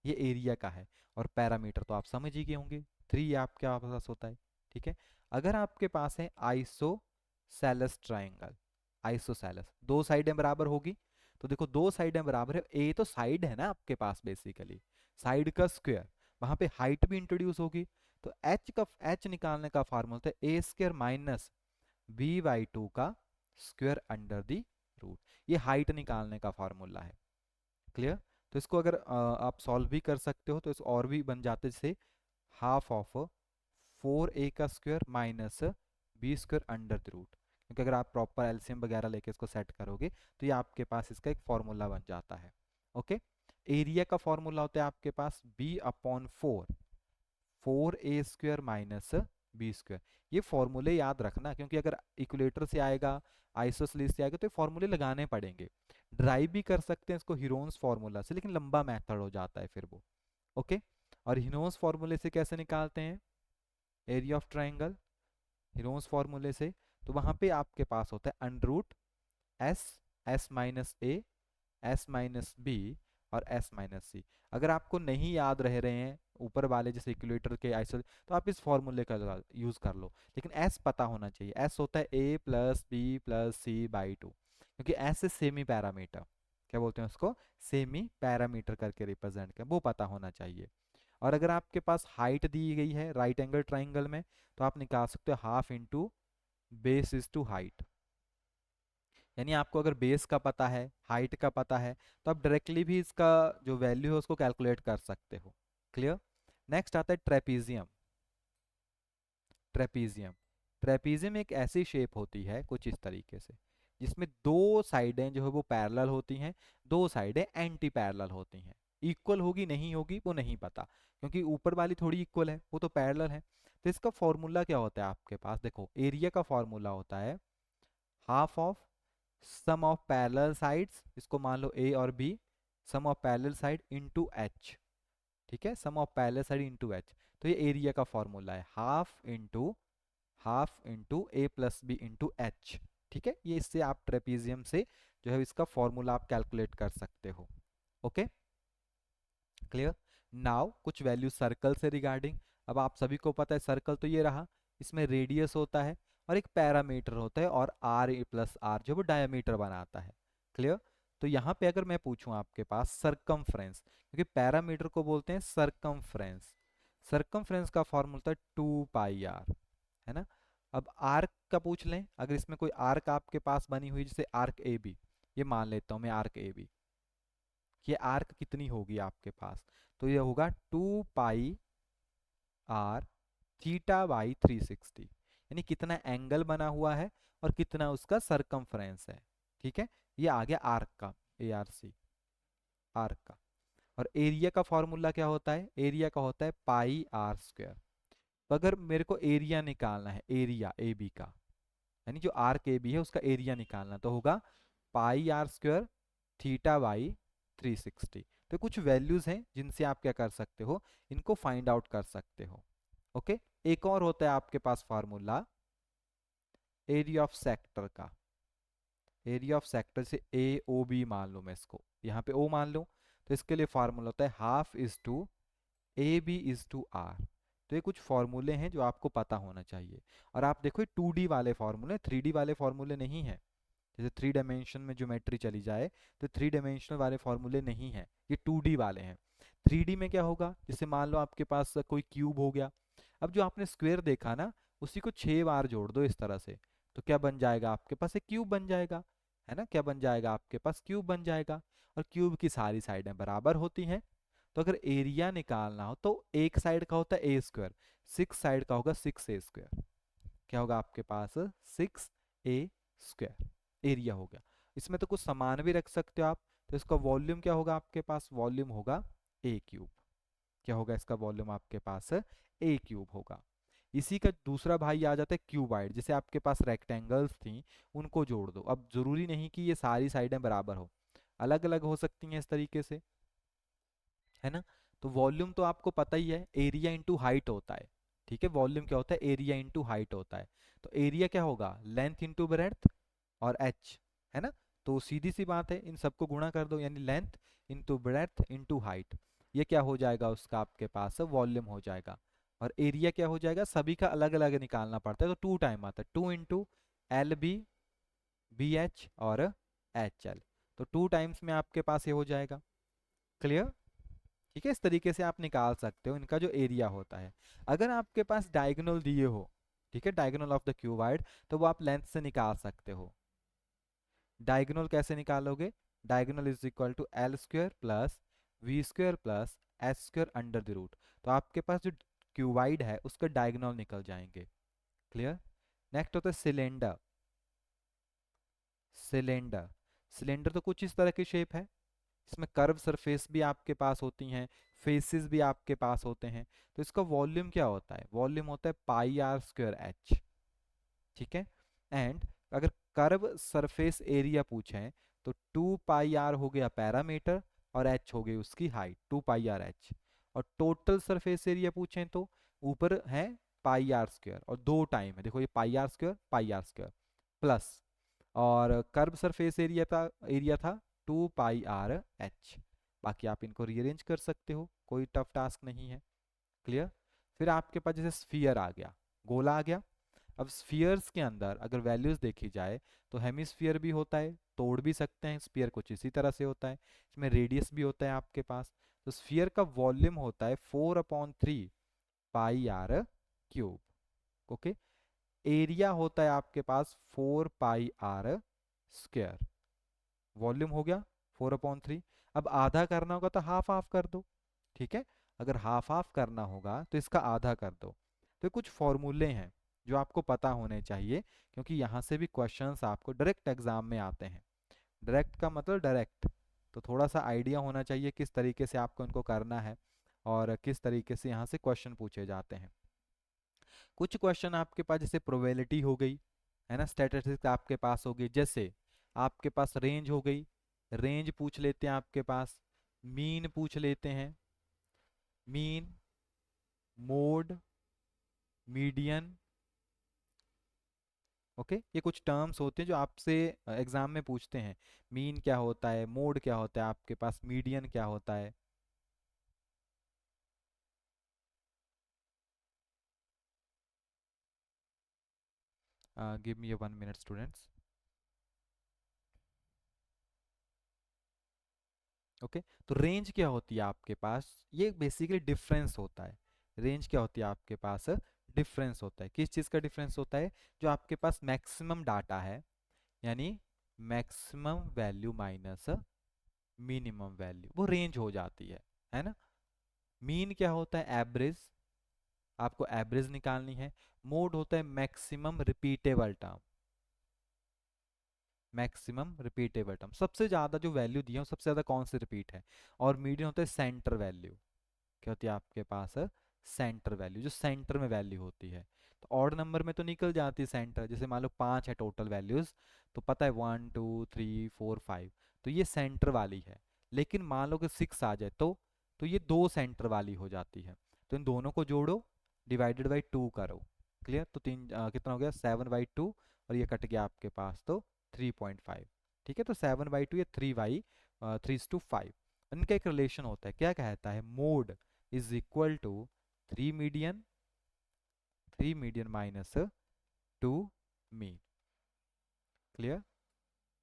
ये एरिया का है। और पैरामीटर तो आप समझ ही गए होंगे, 3 आपके पास होता है। ठीक है, अगर आपके पास है आइसोसेलेस ट्राइंगल, आइसोसेलेस, दो साइडें बराबर होगी। तो देखो दो साइडें बराबर है, ए तो साइड है ना आपके पास, बेसिकली साइड का स्क्वायर, वहां पे हाइट भी इंट्रोड्यूस होगी। तो एच निकालने का फार्मूला होता है a square minus b by two का स्क्वायर अंडर दी रूट। ये हाइट निकालने का फार्मूला है। क्लियर? तो इसको अगर आप सॉल्व भी कर सकते हो तो इस और भी बन जाते, जैसे हाफ ऑफ 4a का square minus B square under the root, क्योंकि अगर आप प्रॉपर एलसीएम वगैरह लेके इसको सेट करोगे तो ये आपके पास इसका एक फॉर्मूला बन जाता है। ओके, एरिया का फॉर्मूला होता है आपके पास b upon 4 a square minus B square. ये फॉर्मूले याद रखना, क्योंकि अगर इक्वेलेटर से आएगा, आइसोसेलेस से आएगा, तो ये फॉर्मूले लगाने पड़ेंगे। ड्राइव भी कर सकते हैं इसको हिरोन्स फार्मूला से, लेकिन लंबा मेथड हो जाता है फिर वो। ओके, और हिरोन्स फार्मूले से कैसे निकालते हैं एरिया ऑफ ट्राइंगल? हिरोन्स फार्मूले से तो वहां पे आपके पास होता है under root s, s minus a, s minus b और एस माइनस सी। अगर आपको नहीं याद रह रहे हैं ऊपर वाले जैसे इक्वेलेटर के आइसो, तो आप इस फॉर्मूले का यूज कर लो, लेकिन एस पता होना चाहिए। एस होता है a plus b plus c by two, क्योंकि एस से सेमी पैरामीटर, क्या बोलते हैं उसको, सेमी पैरामीटर करके रिप्रेजेंट कर, वो पता होना चाहिए। और अगर आपके पास हाइट दी गई है राइट एंगल ट्राइंगल में, तो आप निकाल सकते हो half into base is to height. यानी आपको अगर बेस का पता है, हाइट का पता है, तो आप डायरेक्टली भी इसका जो वैल्यू है उसको कैलकुलेट कर सकते हो। क्लियर? नेक्स्ट आता है ट्रेपीजियम। ट्रेपीजियम, ट्रेपीजियम एक ऐसी शेप होती है कुछ इस तरीके से, जिसमें दो साइडें जो है वो पैरेलल होती हैं, दो साइडें एंटी पैरेलल होती हैं। इक्वल होगी नहीं होगी वो नहीं पता, क्योंकि ऊपर वाली थोड़ी इक्वल है, वो तो पैरेलल है। तो इसका फॉर्मूला क्या होता है आपके पास, देखो एरिया का फॉर्मूला होता है half of sum of parallel sides, इसको मान लो ए और b, sum of parallel side into h. ठीक है, sum of parallel side into h. तो ये एरिया का फॉर्मूला है, half into a plus b into h. ठीक है, ये इससे आप ट्रेपीजियम से जो है इसका फॉर्मूला आप कैलकुलेट कर सकते हो। Okay, clear? नाउ कुछ वैल्यू सर्कल से रिगार्डिंग। अब आप सभी को पता है सर्कल तो ये रहा, इसमें रेडियस होता है और एक पैरामीटर होता है, और आर ए प्लस आर जो वो डायमीटर बनाता है। क्लियर? तो यहाँ पे अगर मैं पूछूं आपके पास सरकमफ्रेंस, क्योंकि पैरामीटर को बोलते हैं सरकमफ्रेंस, सरकमफ्रेंस का फॉर्मूला है 2 पाई आर, है ना। अब आर्क का पूछ लें, अगर इसमें कोई आर्क आपके पास बनी हुई, जैसे आर्क ए बी, ये मान लेता हूँ मैं आर्क ए बी, ये आर्क कितनी होगी आपके पास, तो ये होगा 2 पाई आर थीटा बाई 360, यानी कितना एंगल बना हुआ है और कितना उसका सरकमफ्रेंस है। ठीक है, ये आ गया आर्क का, ए आर सी, आर्क का। और एरिया का फॉर्मूला क्या होता है, एरिया का होता है पाई आर स्क्वायर। तो अगर मेरे को एरिया निकालना है, एरिया ए बी का, यानी जो आर्क ए बी है उसका एरिया निकालना, तो होगा पाई आर स्क्वायर थीटा बाई 360। तो कुछ वैल्यूज हैं जिनसे आप क्या कर सकते हो, इनको फाइंड आउट कर सकते हो। ओके, एक और होता है आपके पास फार्मूला एरिया ऑफ सेक्टर का। एरिया ऑफ सेक्टर से ए ओ बी मान लो, मैं इसको यहाँ पे ओ मान लूँ, तो इसके लिए फार्मूला होता है half is to A B is to R. तो ये कुछ फॉर्मूले हैं जो आपको पता होना चाहिए। और आप देखो 2D वाले फॉर्मूले, 3D वाले फॉर्मूले नहीं है। जैसे 3 डायमेंशन में ज्योमेट्री चली जाए तो 3 डायमेंशनल वाले फॉर्मूले नहीं है, ये 2D वाले हैं। 3D में क्या होगा, जैसे मान लो आपके पास कोई क्यूब हो गया, अब जो आपने स्क्वायर देखा ना, उसी को 6 बार जोड़ दो इस तरह से, तो क्या बन जाएगा आपके पास, एक क्यूब बन जाएगा, है ना। क्या बन जाएगा आपके पास, क्यूब बन जाएगा। और क्यूब की सारी साइडें बराबर होती हैं, तो अगर एरिया निकालना हो तो एक साइड का होता है ए स्क्वायर, 6 साइड का होगा 6 a स्क्वायर। क्या होगा आपके पास, 6 a स्क्वायर एरिया हो गया। इसमें तो कुछ सामान भी रख सकते हो आप, तो इसका वॉल्यूम क्या होगा आपके पास, वॉल्यूम होगा ए क्यूब। क्या होगा इसका वॉल्यूम आपके पास, ए क्यूब होगा। इसी का दूसरा भाई आ जाता है क्यूबाइड, जैसे आपके पास रेक्टेंगल्स थी उनको जोड़ दो। अब जरूरी नहीं कि ये सारी साइडें बराबर हो, अलग अलग हो सकती हैं इस तरीके से, है ना। तो वॉल्यूम तो आपको पता ही है, एरिया इंटू हाइट होता है। ठीक है, वॉल्यूम क्या होता है, एरिया इंटू हाइट होता है। तो एरिया क्या होगा, लेंथ इंटू ब्रेड्थ और एच, है ना। तो सीधी सी बात है, इन सबको गुणा कर दो, यानी length into breadth into height, ये क्या हो जाएगा उसका आपके पास वॉल्यूम हो जाएगा। और एरिया क्या हो जाएगा, सभी का अलग अलग निकालना पड़ता है, तो 2 टाइम आता है, 2 into L B B H और एच एल। तो 2 टाइम्स में आपके पास ये हो जाएगा। क्लियर? ठीक है, इस तरीके से आप निकाल सकते हो इनका जो एरिया होता है। अगर आपके पास डायगोनल दिए हो, ठीक है, डायगोनल ऑफ द क्यूबॉइड, तो वो आप लेंथ से निकाल सकते हो। डायगोनल कैसे निकालोगे? Diagonal is equal to L square plus V square plus S square under the root. तो आपके पास जो क्यूबॉइड है उसका डायगोनल निकल जाएंगे। क्लियर? नेक्स्ट होता है सिलेंडर। सिलेंडर सिलेंडर तो कुछ इस तरह की शेप है, इसमें कर्व सरफेस भी आपके पास होती हैं, फेसेस भी आपके पास होते हैं। तो इसका वॉल्यूम क्या होता है? वॉल्यूम होता है पाई आर स्क्वायर एच। ठीक है, एंड अगर कर्व सरफेस एरिया पूछें तो 2 पाई आर हो गया पैरामीटर और एच हो गई उसकी हाइट, 2 पाई आर एच। और टोटल सरफेस एरिया पूछें तो ऊपर है पाई आर स्क्वायर और 2 टाइम है, देखो ये पाई आर स्क्वायर प्लस, और कर्व सरफेस एरिया था 2 पाई आर एच। बाकी आप इनको रीअरेंज कर सकते हो, कोई टफ टास्क नहीं है। क्लियर? फिर आपके पास जैसे स्फीयर आ गया, गोला आ गया। अब स्फीयर्स के अंदर अगर वैल्यूज देखी जाए तो हेमिस्फीयर भी होता है, तोड़ भी सकते हैं, स्फीयर कुछ इसी तरह से होता है, इसमें रेडियस भी होता है आपके पास। तो स्फीयर का वॉल्यूम होता है 4/3 पाई आर क्यूब। ओके, एरिया होता है आपके पास 4 पाई आर स्क्वायर। वॉल्यूम हो गया 4/3। अब आधा करना होगा तो हाफ हाफ कर दो। ठीक है, अगर हाफ हाफ करना होगा तो इसका आधा कर दो। तो कुछ फॉर्मूले हैं जो आपको पता होने चाहिए, क्योंकि यहाँ से भी क्वेश्चंस आपको डायरेक्ट एग्जाम में आते हैं। डायरेक्ट का मतलब डायरेक्ट, तो थोड़ा सा आइडिया होना चाहिए किस तरीके से आपको इनको करना है और किस तरीके से यहाँ से क्वेश्चन पूछे जाते हैं। कुछ क्वेश्चन आपके पास जैसे प्रोबेबिलिटी हो गई, है ना, स्टैटिस्टिक्स आपके पास हो गई, जैसे आपके पास रेंज हो गई, रेंज पूछ लेते हैं आपके पास, मीन पूछ लेते हैं, मीन, मोड, मीडियन। ओके, ये कुछ टर्म्स होते हैं जो आपसे एग्जाम में पूछते हैं। मीन क्या होता है, मोड क्या होता है, आपके पास मीडियन क्या होता है। Give me 1 minute students. Okay, तो रेंज क्या होती है आपके पास? ये बेसिकली डिफरेंस होता है। रेंज क्या होती है आपके पास? डिफरेंस होता है। किस चीज़ का डिफरेंस होता है? जो आपके पास मैक्सिमम डाटा है, यानी maximum value minus minimum value, वो रेंज हो जाती है ना। मीन क्या होता है? एवरेज, आपको एवरेज निकालनी है। मोड होता है maximum repeatable term, maximum repeatable term, सबसे ज्यादा जो वैल्यू दी है वो सबसे ज्यादा कौन सी रिपीट है। और मीडियन होता है सेंटर वैल्यू, क्या होती है आपके पास? सेंटर वैल्यू, जो सेंटर में वैल्यू होती है। तो ऑड नंबर में तो निकल जाती है सेंटर, जैसे मान लो 5 है टोटल वैल्यूज, तो पता है 1 2 3 4 5, तो ये सेंटर वाली है। लेकिन मान लो कि 6 आ जाए तो ये दो सेंटर वाली हो जाती है। तो इन दोनों को जोड़ो, डिवाइडेड बाई 2 करो। क्लियर? तो कितना हो गया? 7/2, और ये कट गया आपके पास तो 3.5। ठीक है, तो 7/2 या 3/3:5। इनका एक रिलेशन होता है, क्या कहता है? Mode is equal to 3 median, 3 median minus 2 mean. Clear?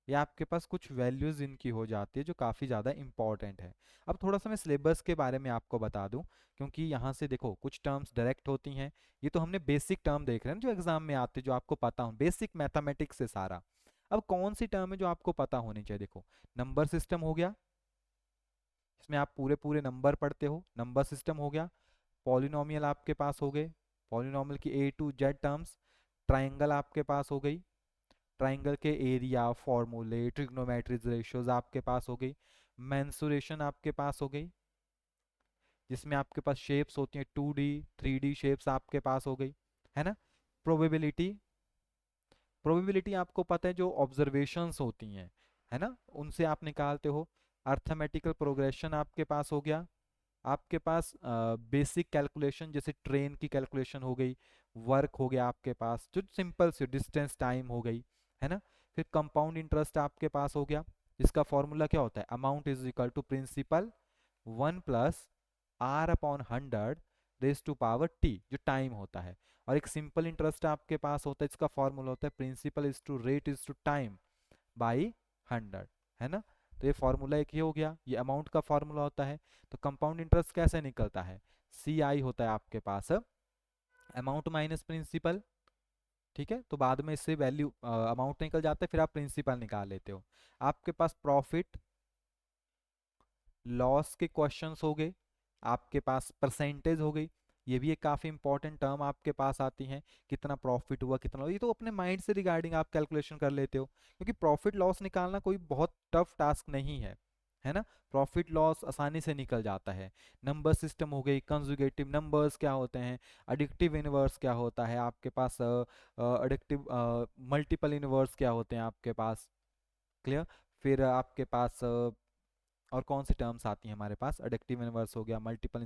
ये आपके पास कुछ वैल्यूज इनकी हो जाती है जो काफ़ी ज़्यादा इंपॉर्टेंट है। अब थोड़ा सा मैं सिलेबस के बारे में आपको बता दूं, क्योंकि यहाँ से देखो कुछ टर्म्स डायरेक्ट होती हैं। ये तो हमने बेसिक टर्म देख रहे हैं ना, जो एग्जाम में आते हैं, जो आपको पता हो, बेसिक मैथमेटिक्स से सारा। अब कौन सी टर्म है जो आपको पता होनी चाहिए? देखो, नंबर सिस्टम हो गया, इसमें आप पूरे पूरे नंबर पढ़ते हो, नंबर सिस्टम हो गया। पॉलिनोमियल आपके पास हो गए, पॉलिनोमियल की A to Z terms. Triangle आपके पास हो गई, ट्राइंगल के एरिया, फॉर्मूले, ट्रिग्नोमेट्रीज, रेशियोज आपके पास हो गई। मेंसुरेशन आपके पास हो गई, जिसमें आपके पास शेप्स होती हैं 2D 3D शेप्स आपके पास हो गई, है ना। प्रोबेबिलिटी, प्रोबेबिलिटी आपको पता है जो ऑब्जर्वेशंस होती हैं, है ना, उनसे आप निकालते हो। अर्थमेटिकल प्रोग्रेशन आपके पास हो गया। आपके पास बेसिक कैलकुलेशन जैसे ट्रेन की कैलकुलेशन हो गई, वर्क हो गया आपके पास, जो सिंपल से डिस्टेंस टाइम हो गई, है ना। फिर कंपाउंड इंटरेस्ट आपके पास हो गया, जिसका फॉर्मूला क्या होता है? Amount is equal to principal 1 + R/100 raise to power T, जो टाइम होता है। और एक सिंपल इंटरेस्ट आपके पास होता है, इसका फॉर्मूला होता है principal is to rate is to time by 100, है ना। तो ये फॉर्मूला एक ही हो गया, ये अमाउंट का फॉर्मूला होता है। तो कंपाउंड इंटरेस्ट कैसे निकलता है, सी आई होता है आपके पास अमाउंट माइनस प्रिंसिपल, ठीक है। तो बाद में इससे वैल्यू अमाउंट निकल जाता है, फिर आप प्रिंसिपल निकाल लेते हो। आपके पास प्रॉफिट लॉस के क्वेश्चंस हो गए, आपके पास परसेंटेज हो गई, ये भी एक काफ़ी इंपॉर्टेंट टर्म आपके पास आती हैं, कितना प्रॉफिट हुआ कितना, ये तो अपने माइंड से रिगार्डिंग आप कैलकुलेशन कर लेते हो, क्योंकि प्रॉफिट लॉस निकालना कोई बहुत टफ टास्क नहीं है ना। प्रॉफिट लॉस आसानी से निकल जाता है। नंबर सिस्टम हो गई, कंजुगेटिव नंबर्स क्या होते हैं, एडिक्टिव इनवर्स क्या होता है आपके पास, एडिक्टिव मल्टीपल इनवर्स क्या होते हैं आपके पास, क्लियर। फिर आपके पास और कौन सी टर्म्स आती हैं हमारे पास, एडिक्टिव इनवर्स हो गया, मल्टीपल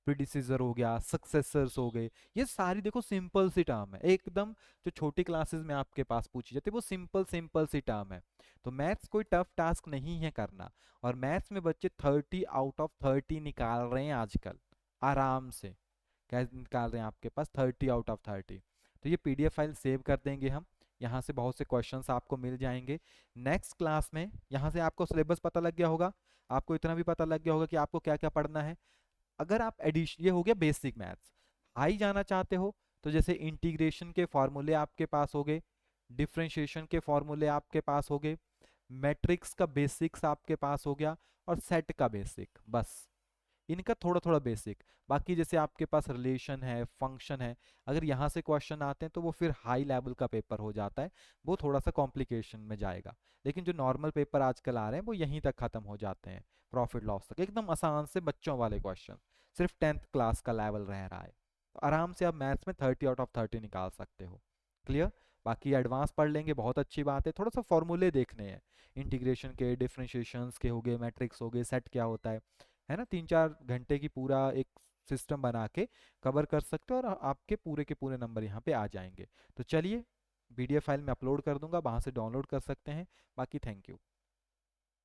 प्रीडिसीजर हो गया, सक्सेसर्स हो गए, ये सारी देखो सिंपल सी टर्म है एकदम, जो छोटी क्लासेस में आपके पास पूछी जाती है वो सिंपल सिंपल सी टर्म है। तो मैथ्स कोई टफ टास्क नहीं है करना, और मैथ्स में बच्चे 30 आउट ऑफ 30 निकाल रहे हैं आजकल आराम से। क्या निकाल रहे हैं आपके पास, 30 आउट ऑफ 30। तो ये पीडीएफ फाइल सेव कर देंगे हम, यहाँ से बहुत से क्वेश्चंस आपको मिल जाएंगे। नेक्स्ट क्लास में यहाँ से आपको सिलेबस पता लग गया होगा, आपको इतना भी पता लग गया होगा कि आपको क्या क्या पढ़ना है। अगर आप एडिशन, ये हो गया बेसिक मैथ्स, हाई जाना चाहते हो तो जैसे इंटीग्रेशन के फॉर्मूले आपके पास हो गए, डिफरेंशिएशन के फॉर्मूले आपके पास हो गए, मैट्रिक्स का बेसिक्स आपके पास हो गया, और सेट का बेसिक, बस इनका थोड़ा थोड़ा बेसिक। बाकी जैसे आपके पास रिलेशन है, फंक्शन है, अगर यहाँ से क्वेश्चन आते हैं तो वो फिर हाई लेवल का पेपर हो जाता है, वो थोड़ा सा कॉम्प्लिकेशन में जाएगा। लेकिन जो नॉर्मल पेपर आजकल आ रहे हैं वो यहीं तक खत्म हो जाते हैं, प्रॉफिट लॉस तक एकदम आसान से बच्चों वाले क्वेश्चन, सिर्फ 10th क्लास का लेवल रह रहा है। तो आराम से आप मैथ्स में 30 आउट ऑफ 30 निकाल सकते हो, क्लियर। बाकी एडवांस पढ़ लेंगे, बहुत अच्छी बात है, थोड़ा सा फॉर्मूले देखने हैं, इंटीग्रेशन के, डिफरेंशिएशंस के हो गए, मैट्रिक्स हो गए, सेट क्या होता है ना। 3-4 घंटे की पूरा एक सिस्टम बना के कवर कर सकते हो, और आपके पूरे के पूरे नंबर यहाँ पे आ जाएंगे। तो चलिए, पीडीएफ फाइल में अपलोड कर दूंगा, वहाँ से डाउनलोड कर सकते हैं। बाकी थैंक यू।